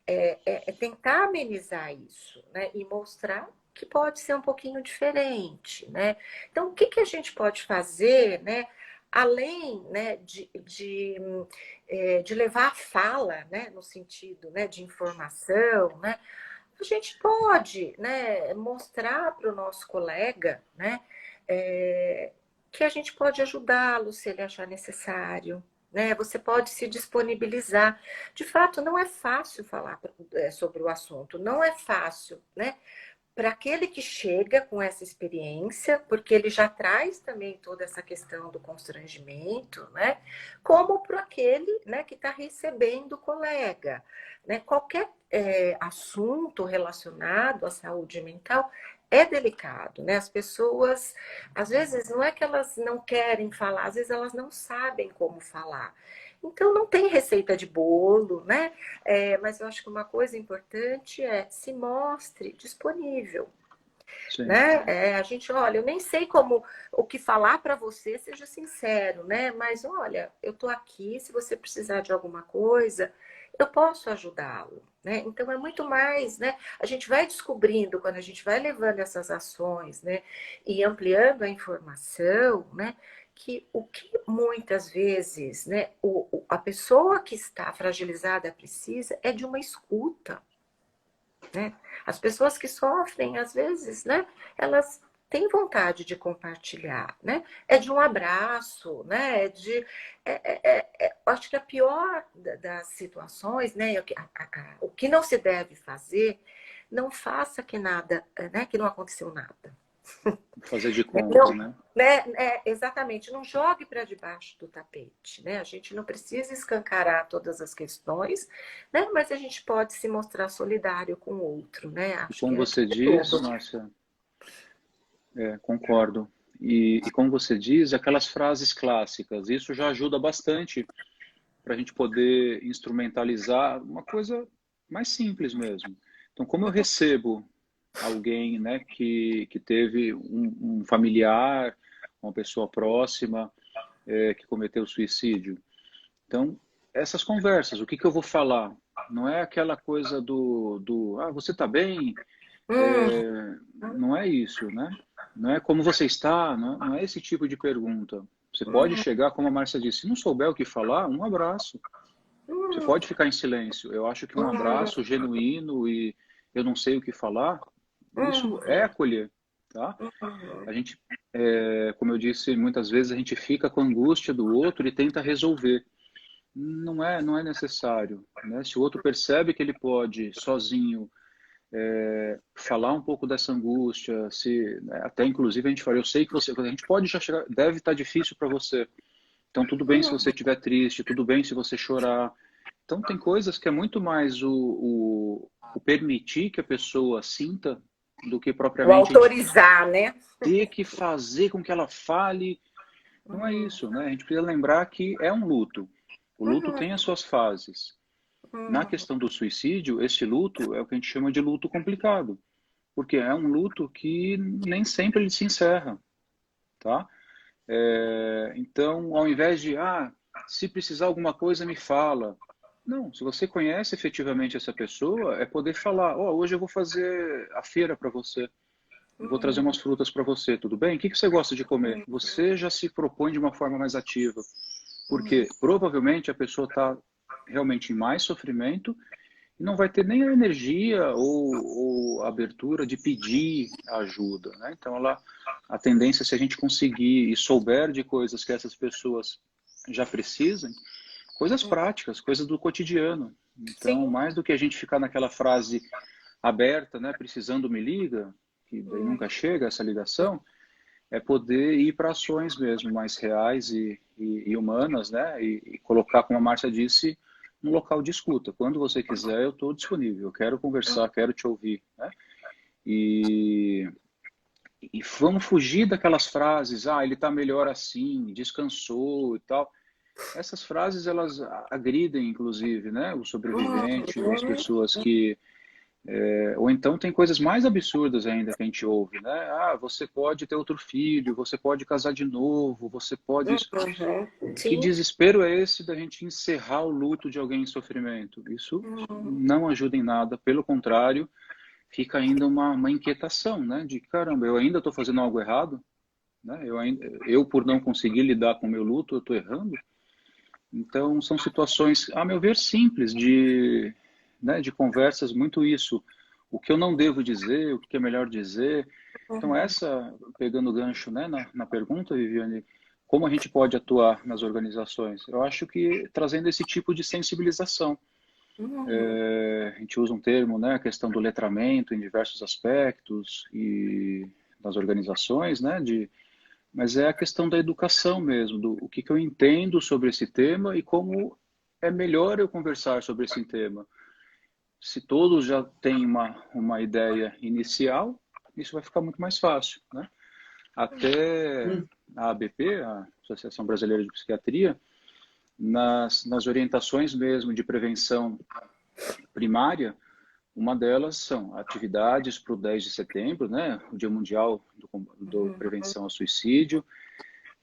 é tentar amenizar isso, né, e mostrar que pode ser um pouquinho diferente, né? Então, o que que a gente pode fazer, né, além, né, de levar a fala, né, no sentido, né, de informação, né? A gente pode, né, mostrar para o nosso colega, né, é, que a gente pode ajudá-lo se ele achar necessário, né? Você pode se disponibilizar. De fato, não é fácil falar sobre o assunto, não é fácil, né? Para aquele que chega com essa experiência, porque ele já traz também toda essa questão do constrangimento, né? Como para aquele, né, que está recebendo o colega, né? Qualquer assunto relacionado à saúde mental é delicado, né? As pessoas, às vezes, não é que elas não querem falar, às vezes elas não sabem como falar. Então, não tem receita de bolo, né? Mas eu acho que uma coisa importante é se mostre disponível, Sim. né? A gente, olha, eu nem sei como o que falar para você, seja sincero, né? Mas olha, eu tô aqui, se você precisar de alguma coisa, eu posso ajudá-lo, né? Então é muito mais, né? A gente vai descobrindo quando a gente vai levando essas ações, né? E ampliando a informação, né? Que o que muitas vezes, né? A pessoa que está fragilizada precisa é de uma escuta, né? As pessoas que sofrem, às vezes, né, elas têm vontade de compartilhar, né? É de um abraço, né? Acho que a pior das situações, né? O que não se deve fazer, não faça que nada, né? Que não aconteceu nada. Fazer de conta, Não, né? exatamente, não jogue para debaixo do tapete, né? A gente não precisa escancarar todas as questões, né? Mas a gente pode se mostrar solidário com o outro, né? E Acho que como é você tudo. diz, Márcia, concordo. E como você diz, aquelas frases clássicas, isso já ajuda bastante para a gente poder instrumentalizar uma coisa mais simples mesmo. Então, como eu recebo alguém, né, que teve um familiar, uma pessoa próxima, que cometeu suicídio, então, essas conversas, o que eu vou falar? Não é aquela coisa você está bem? Hum, Não é isso, né? Não é como você está, não é esse tipo de pergunta. Você pode hum, chegar, como a Márcia disse, se não souber o que falar, um abraço. Você hum, pode ficar em silêncio. Eu acho que um hum, abraço genuíno e eu não sei o que falar, hum, isso é acolher, tá? A gente, como eu disse, muitas vezes a gente fica com a angústia do outro e tenta resolver. Não é necessário, né? Se o outro percebe que ele pode sozinho falar um pouco dessa angústia, se né, até inclusive a gente fala, eu sei que a gente pode já chegar, deve estar difícil para você. Então tudo bem se você estiver triste, tudo bem se você chorar. Então tem coisas que é muito mais o permitir que a pessoa sinta do que o propriamente a gente autorizar, né? ter que fazer com que ela fale. Não é Hum, isso, né? A gente precisa lembrar que é um luto. O luto hum, tem as suas fases. Na hum, questão do suicídio, esse luto é o que a gente chama de luto complicado, porque é um luto que nem sempre ele se encerra, tá? Então, ao invés de, se precisar alguma coisa, me fala. Não, se você conhece efetivamente essa pessoa, é poder falar, hoje eu vou fazer a feira para você, eu vou trazer hum, umas frutas para você, tudo bem? O que você gosta de comer? Você já se propõe de uma forma mais ativa, porque provavelmente a pessoa está realmente em mais sofrimento e não vai ter nem a energia ou a abertura de pedir ajuda, né? Então, a tendência, se a gente conseguir e souber de coisas que essas pessoas já precisam, coisas práticas, coisas do cotidiano. Então, sim. mais do que a gente ficar naquela frase aberta, né? Precisando me liga, que daí nunca chega essa ligação, é poder ir para ações mesmo mais reais e humanas, né? E colocar, como a Márcia disse, um local de escuta. Quando você quiser, eu estou disponível. Eu quero conversar, quero te ouvir, né? E, e vamos fugir daquelas frases, ele está melhor assim, descansou e tal. Essas frases, elas agridem, inclusive, né? O sobrevivente ou as Uhum, pessoas que ou então tem coisas mais absurdas ainda que a gente ouve, né? Você pode ter outro filho, você pode casar de novo, você pode isso. Que sim. desespero é esse da gente encerrar o luto de alguém em sofrimento? Isso não ajuda em nada, pelo contrário, fica ainda uma inquietação, né? De caramba, eu ainda estou fazendo algo errado, né? Eu por não conseguir lidar com o meu luto, eu estou errando. Então são situações, a meu ver, simples né, de conversas muito isso. O que eu não devo dizer, o que é melhor dizer. Então, pegando o gancho, né, na pergunta, Viviane, como a gente pode atuar nas organizações? Eu acho que trazendo esse tipo de sensibilização. A gente usa um termo, né, a questão do letramento em diversos aspectos e das organizações, né, mas é a questão da educação mesmo, do o que eu entendo sobre esse tema e como é melhor eu conversar sobre esse tema. Se todos já têm uma ideia inicial, isso vai ficar muito mais fácil, né? Até a ABP, a Associação Brasileira de Psiquiatria, nas orientações mesmo de prevenção primária, uma delas são atividades para o 10 de setembro, né, o Dia Mundial do Prevenção ao Suicídio,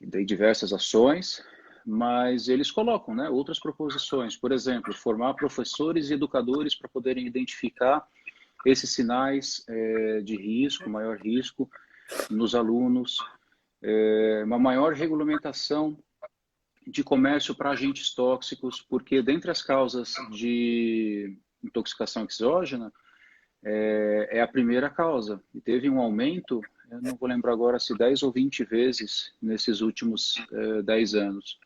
e daí diversas ações, mas eles colocam, né, outras proposições, por exemplo, formar professores e educadores para poderem identificar esses sinais de risco, maior risco nos alunos, uma maior regulamentação de comércio para agentes tóxicos, porque dentre as causas de intoxicação exógena é a primeira causa. E teve um aumento, eu não vou lembrar agora se 10 ou 20 vezes nesses últimos 10 anos,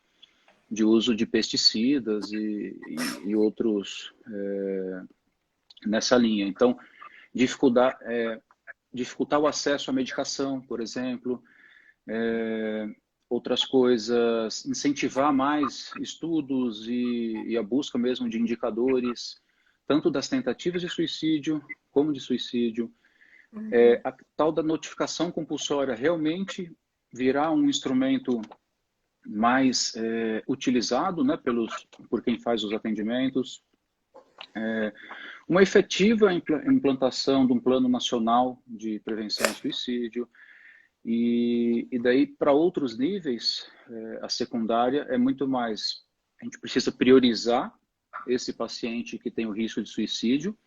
de uso de pesticidas e outros nessa linha. Então, dificuldade, dificultar o acesso à medicação, por exemplo. Outras coisas, incentivar mais estudos e a busca mesmo de indicadores, tanto das tentativas de suicídio como de suicídio. A tal da notificação compulsória realmente virar um instrumento mais utilizado, né, por quem faz os atendimentos. Uma efetiva implantação de um plano nacional de prevenção ao suicídio. E daí, para outros níveis, a secundária é muito mais... A gente precisa priorizar esse paciente que tem o risco de suicídio.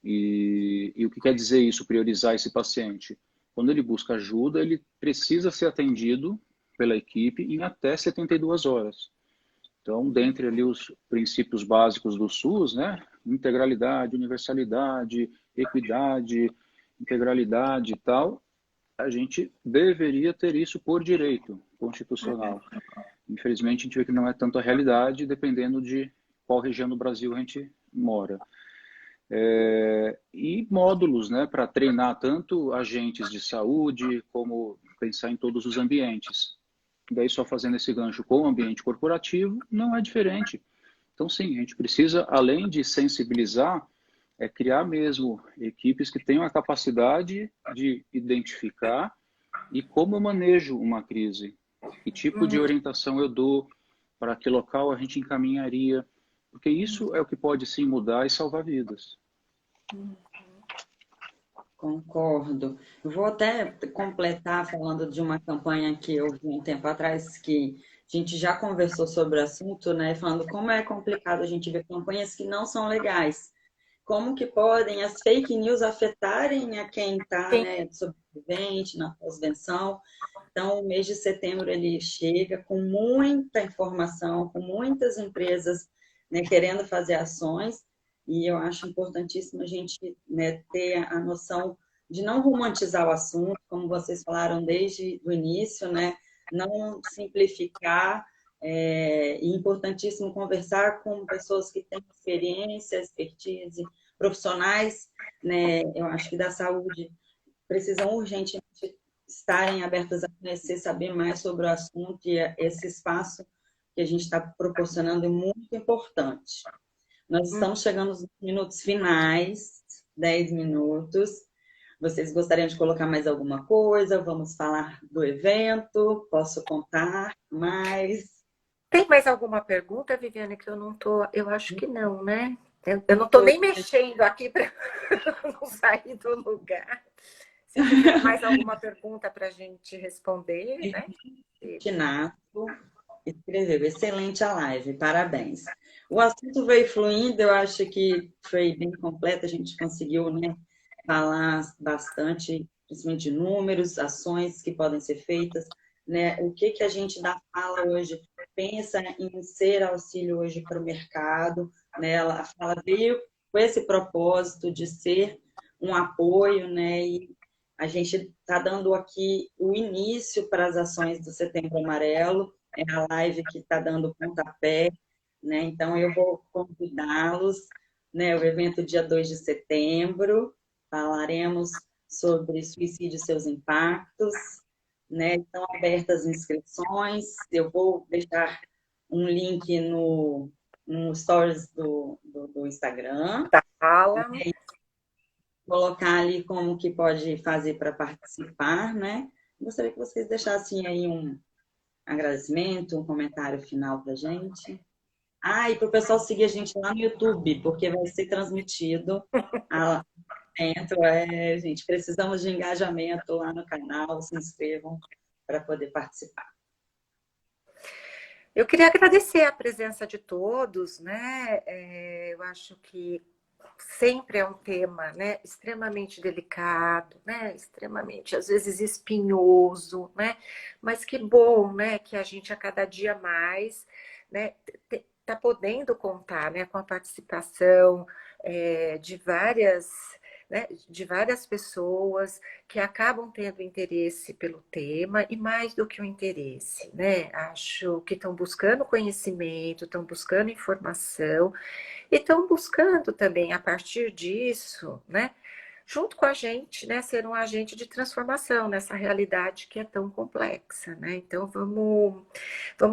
E o que quer dizer isso, priorizar esse paciente? Quando ele busca ajuda, ele precisa ser atendido pela equipe em até 72 horas. Então, dentre ali os princípios básicos do SUS, né? Integralidade, universalidade, equidade, integralidade e tal, a gente deveria ter isso por direito constitucional. Infelizmente, a gente vê que não é tanto a realidade, dependendo de qual região do Brasil a gente mora. E módulos, né, para treinar tanto agentes de saúde, como pensar em todos os ambientes. Daí, só fazendo esse gancho com o ambiente corporativo, não é diferente. Então, sim, a gente precisa, além de sensibilizar, criar mesmo equipes que tenham a capacidade de identificar e como eu manejo uma crise. Que tipo de orientação eu dou, para que local a gente encaminharia, porque isso é o que pode sim mudar e salvar vidas. Concordo. Eu vou até completar falando de uma campanha que eu vi um tempo atrás, que a gente já conversou sobre o assunto, né? Falando como é complicado a gente ver campanhas que não são legais. Como que podem as fake news afetarem a quem está, né, sobrevivente, na pós-venção. Então, o mês de setembro ele chega com muita informação, com muitas empresas, né, querendo fazer ações, e eu acho importantíssimo a gente, né, ter a noção de não romantizar o assunto, como vocês falaram desde o início, né, não simplificar, e importantíssimo conversar com pessoas que têm experiência, expertise, profissionais, né, eu acho que da saúde, precisam urgentemente estarem abertas a conhecer, saber mais sobre o assunto, e esse espaço que a gente está proporcionando é muito importante. Nós estamos chegando nos minutos finais, 10 minutos. Vocês gostariam de colocar mais alguma coisa? Vamos falar do evento? Posso contar mais? Tem mais alguma pergunta, Viviane, que eu não tô... Eu acho que não, né? Eu não estou nem mexendo aqui para não sair do lugar. Se tiver mais alguma pergunta para a gente responder, né? Tinato escreveu, excelente a live, parabéns. O assunto veio fluindo, eu acho que foi bem completo, a gente conseguiu, né, falar bastante, principalmente de números, ações que podem ser feitas, né, o que a gente da Fala hoje pensa em ser auxílio hoje para o mercado, né, a Fala veio com esse propósito de ser um apoio, né, e a gente está dando aqui o início para as ações do Setembro Amarelo, é a live que está dando pontapé, né? Então, eu vou convidá-los, né? O evento dia 2 de setembro, falaremos sobre suicídio e seus impactos, né? Estão abertas as inscrições, eu vou deixar um link no stories do Instagram. Fala. Colocar ali como que pode fazer para participar, né? Gostaria que vocês deixassem aí um agradecimento, um comentário final para a gente. Ah, e para o pessoal seguir a gente lá no YouTube, porque vai ser transmitido dentro. Gente, precisamos de engajamento lá no canal, se inscrevam para poder participar. Eu queria agradecer a presença de todos, né? Eu acho que sempre é um tema, né, extremamente delicado, né, extremamente, às vezes, espinhoso, né, mas que bom, né, que a gente a cada dia mais, né, tá podendo contar, né, com a participação de várias pessoas que acabam tendo interesse pelo tema, e mais do que o interesse, né, acho que estão buscando conhecimento, estão buscando informação, e estão buscando também, a partir disso, né, junto com a gente, né, ser um agente de transformação nessa realidade que é tão complexa, né? Então vamos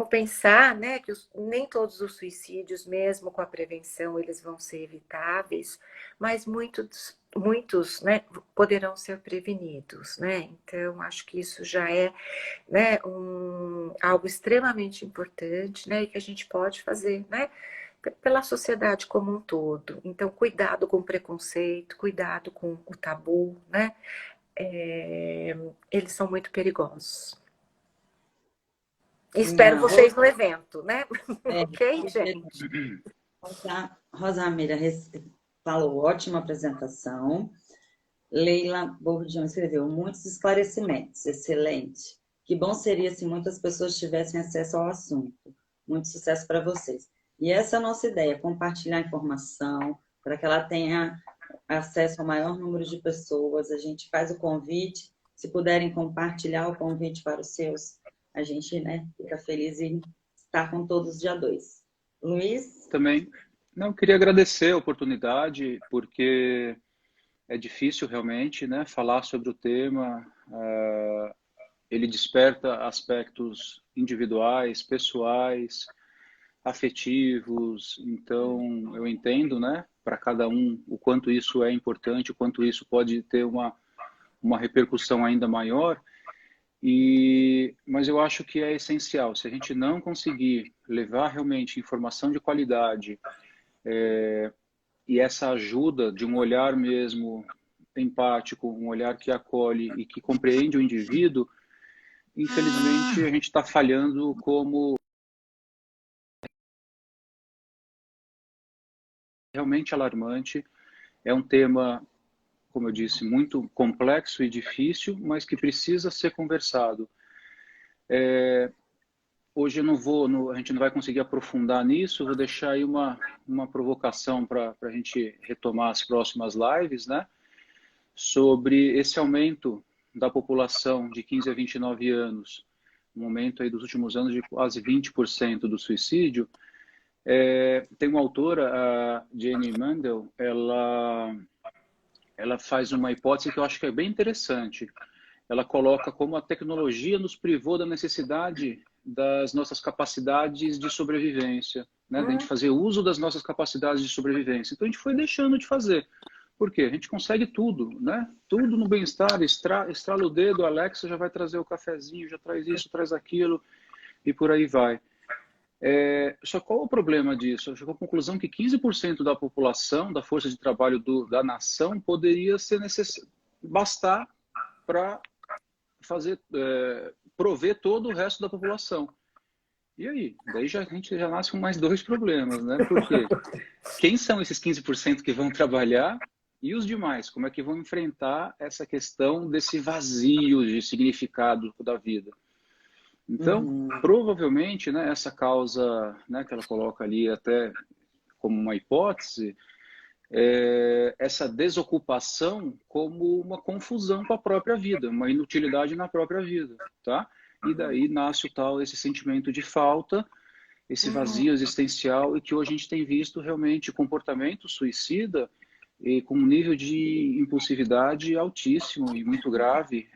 pensar, né, que nem todos os suicídios, mesmo com a prevenção, eles vão ser evitáveis, mas muitos, né, poderão ser prevenidos, né? Então acho que isso já é, né, algo extremamente importante, né, e que a gente pode fazer, né, pela sociedade como um todo. Então, cuidado com o preconceito, cuidado com o tabu, né? Eles são muito perigosos. Espero Não, vocês no evento, né? é, Ok, gente? Rosamira falou, ótima apresentação. Leila Bourdion escreveu, muitos esclarecimentos, excelente. Que bom seria se muitas pessoas tivessem acesso ao assunto. Muito sucesso para vocês. E essa é a nossa ideia, compartilhar informação, para que ela tenha acesso ao maior número de pessoas. A gente faz o convite, se puderem compartilhar o convite para os seus, a gente, né, fica feliz em estar com todos dia 2. Luiz? Também, não, queria agradecer a oportunidade, porque é difícil realmente, né, falar sobre o tema. Ele desperta aspectos individuais, pessoais, afetivos. Então, eu entendo, né, para cada um, o quanto isso é importante, o quanto isso pode ter uma repercussão ainda maior. Mas eu acho que é essencial. Se a gente não conseguir levar realmente informação de qualidade e essa ajuda de um olhar mesmo empático, um olhar que acolhe e que compreende o indivíduo, infelizmente a gente está falhando como realmente alarmante. É um tema, como eu disse, muito complexo e difícil, mas que precisa ser conversado. Hoje eu não vou, a gente não vai conseguir aprofundar nisso, vou deixar aí uma provocação para a gente retomar as próximas lives, né? Sobre esse aumento da população de 15 a 29 anos, um aumento aí dos últimos anos de quase 20% do suicídio. Tem uma autora, a Jane Mandel, ela faz uma hipótese que eu acho que é bem interessante. Ela coloca como a tecnologia nos privou da necessidade das nossas capacidades de sobrevivência, né? Da gente fazer uso das nossas capacidades de sobrevivência. Então a gente foi deixando de fazer. Por quê? A gente consegue tudo, né? Tudo no bem-estar, estrala o dedo, a Alexa já vai trazer o cafezinho, já traz isso, traz aquilo, e por aí vai. Só qual é o problema disso? Eu chego à conclusão que 15% da população, da força de trabalho da nação, poderia bastar para prover todo o resto da população. E aí? Daí a gente já nasce com mais dois problemas, né? Porque quem são esses 15% que vão trabalhar e os demais? Como é que vão enfrentar essa questão desse vazio de significado da vida? Então, provavelmente, né, essa causa, né, que ela coloca ali até como uma hipótese, essa desocupação como uma confusão com a própria vida, uma inutilidade na própria vida, tá? E daí nasce esse sentimento de falta, esse vazio existencial, e que hoje a gente tem visto realmente comportamento suicida e com um nível de impulsividade altíssimo e muito grave,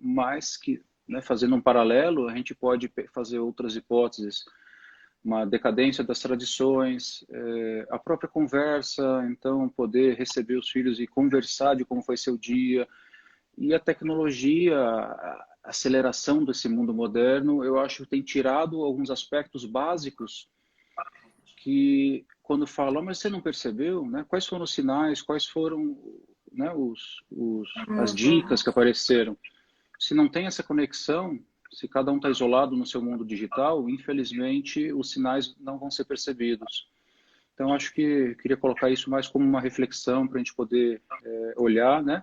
mas que, né, fazendo um paralelo, a gente pode fazer outras hipóteses, uma decadência das tradições, a própria conversa, então poder receber os filhos e conversar de como foi seu dia, e a tecnologia, a aceleração desse mundo moderno, eu acho que tem tirado alguns aspectos básicos que, quando falam, mas você não percebeu, né? Quais foram os sinais, quais foram, né, as dicas que apareceram? Se não tem essa conexão, se cada um está isolado no seu mundo digital, infelizmente os sinais não vão ser percebidos. Então, acho que queria colocar isso mais como uma reflexão para a gente poder olhar, né?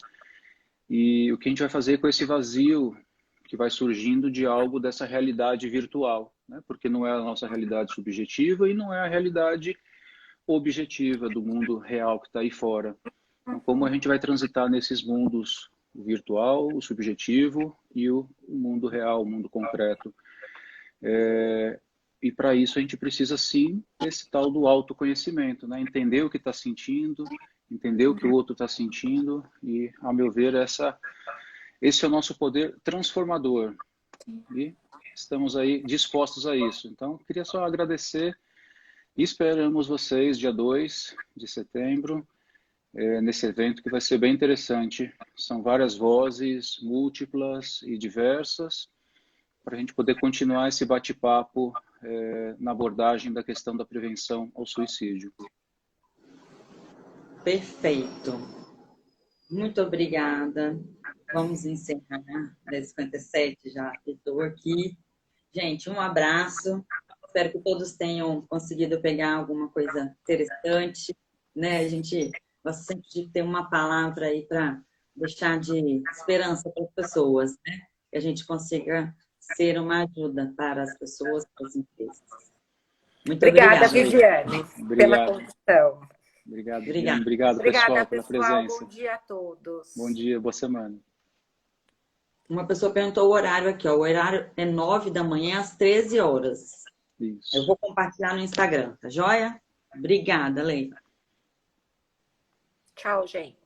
E o que a gente vai fazer com esse vazio que vai surgindo de algo dessa realidade virtual, né? Porque não é a nossa realidade subjetiva e não é a realidade objetiva do mundo real que está aí fora. Então, como a gente vai transitar nesses mundos, o virtual, o subjetivo e o mundo real, o mundo concreto? E para isso a gente precisa sim desse tal do autoconhecimento, né? Entender o que está sentindo, entender o que o outro está sentindo e, ao meu ver, esse é o nosso poder transformador. E estamos aí dispostos a isso. Então, queria só agradecer e esperamos vocês dia 2 de setembro, nesse evento que vai ser bem interessante. São várias vozes, múltiplas e diversas, para a gente poder continuar esse bate-papo na abordagem da questão da prevenção ao suicídio. Perfeito. Muito obrigada. Vamos encerrar 10h57, já estou aqui. Gente, um abraço. Espero que todos tenham conseguido pegar alguma coisa interessante, né? A gente gosta sempre de ter uma palavra aí para deixar de esperança para as pessoas, né? Que a gente consiga ser uma ajuda para as pessoas, para as empresas. Muito Obrigada, obrigada. Viviane, pela Obrigado. condição. Obrigado, Obrigada. obrigado, Obrigada, pessoal, pela pessoal. presença. Bom dia a todos. Bom dia, boa semana. Uma pessoa perguntou o horário aqui, ó. O horário é 9 da manhã às 13 horas. Isso. Eu vou compartilhar no Instagram, tá joia? Obrigada, Leila. Tchau, gente.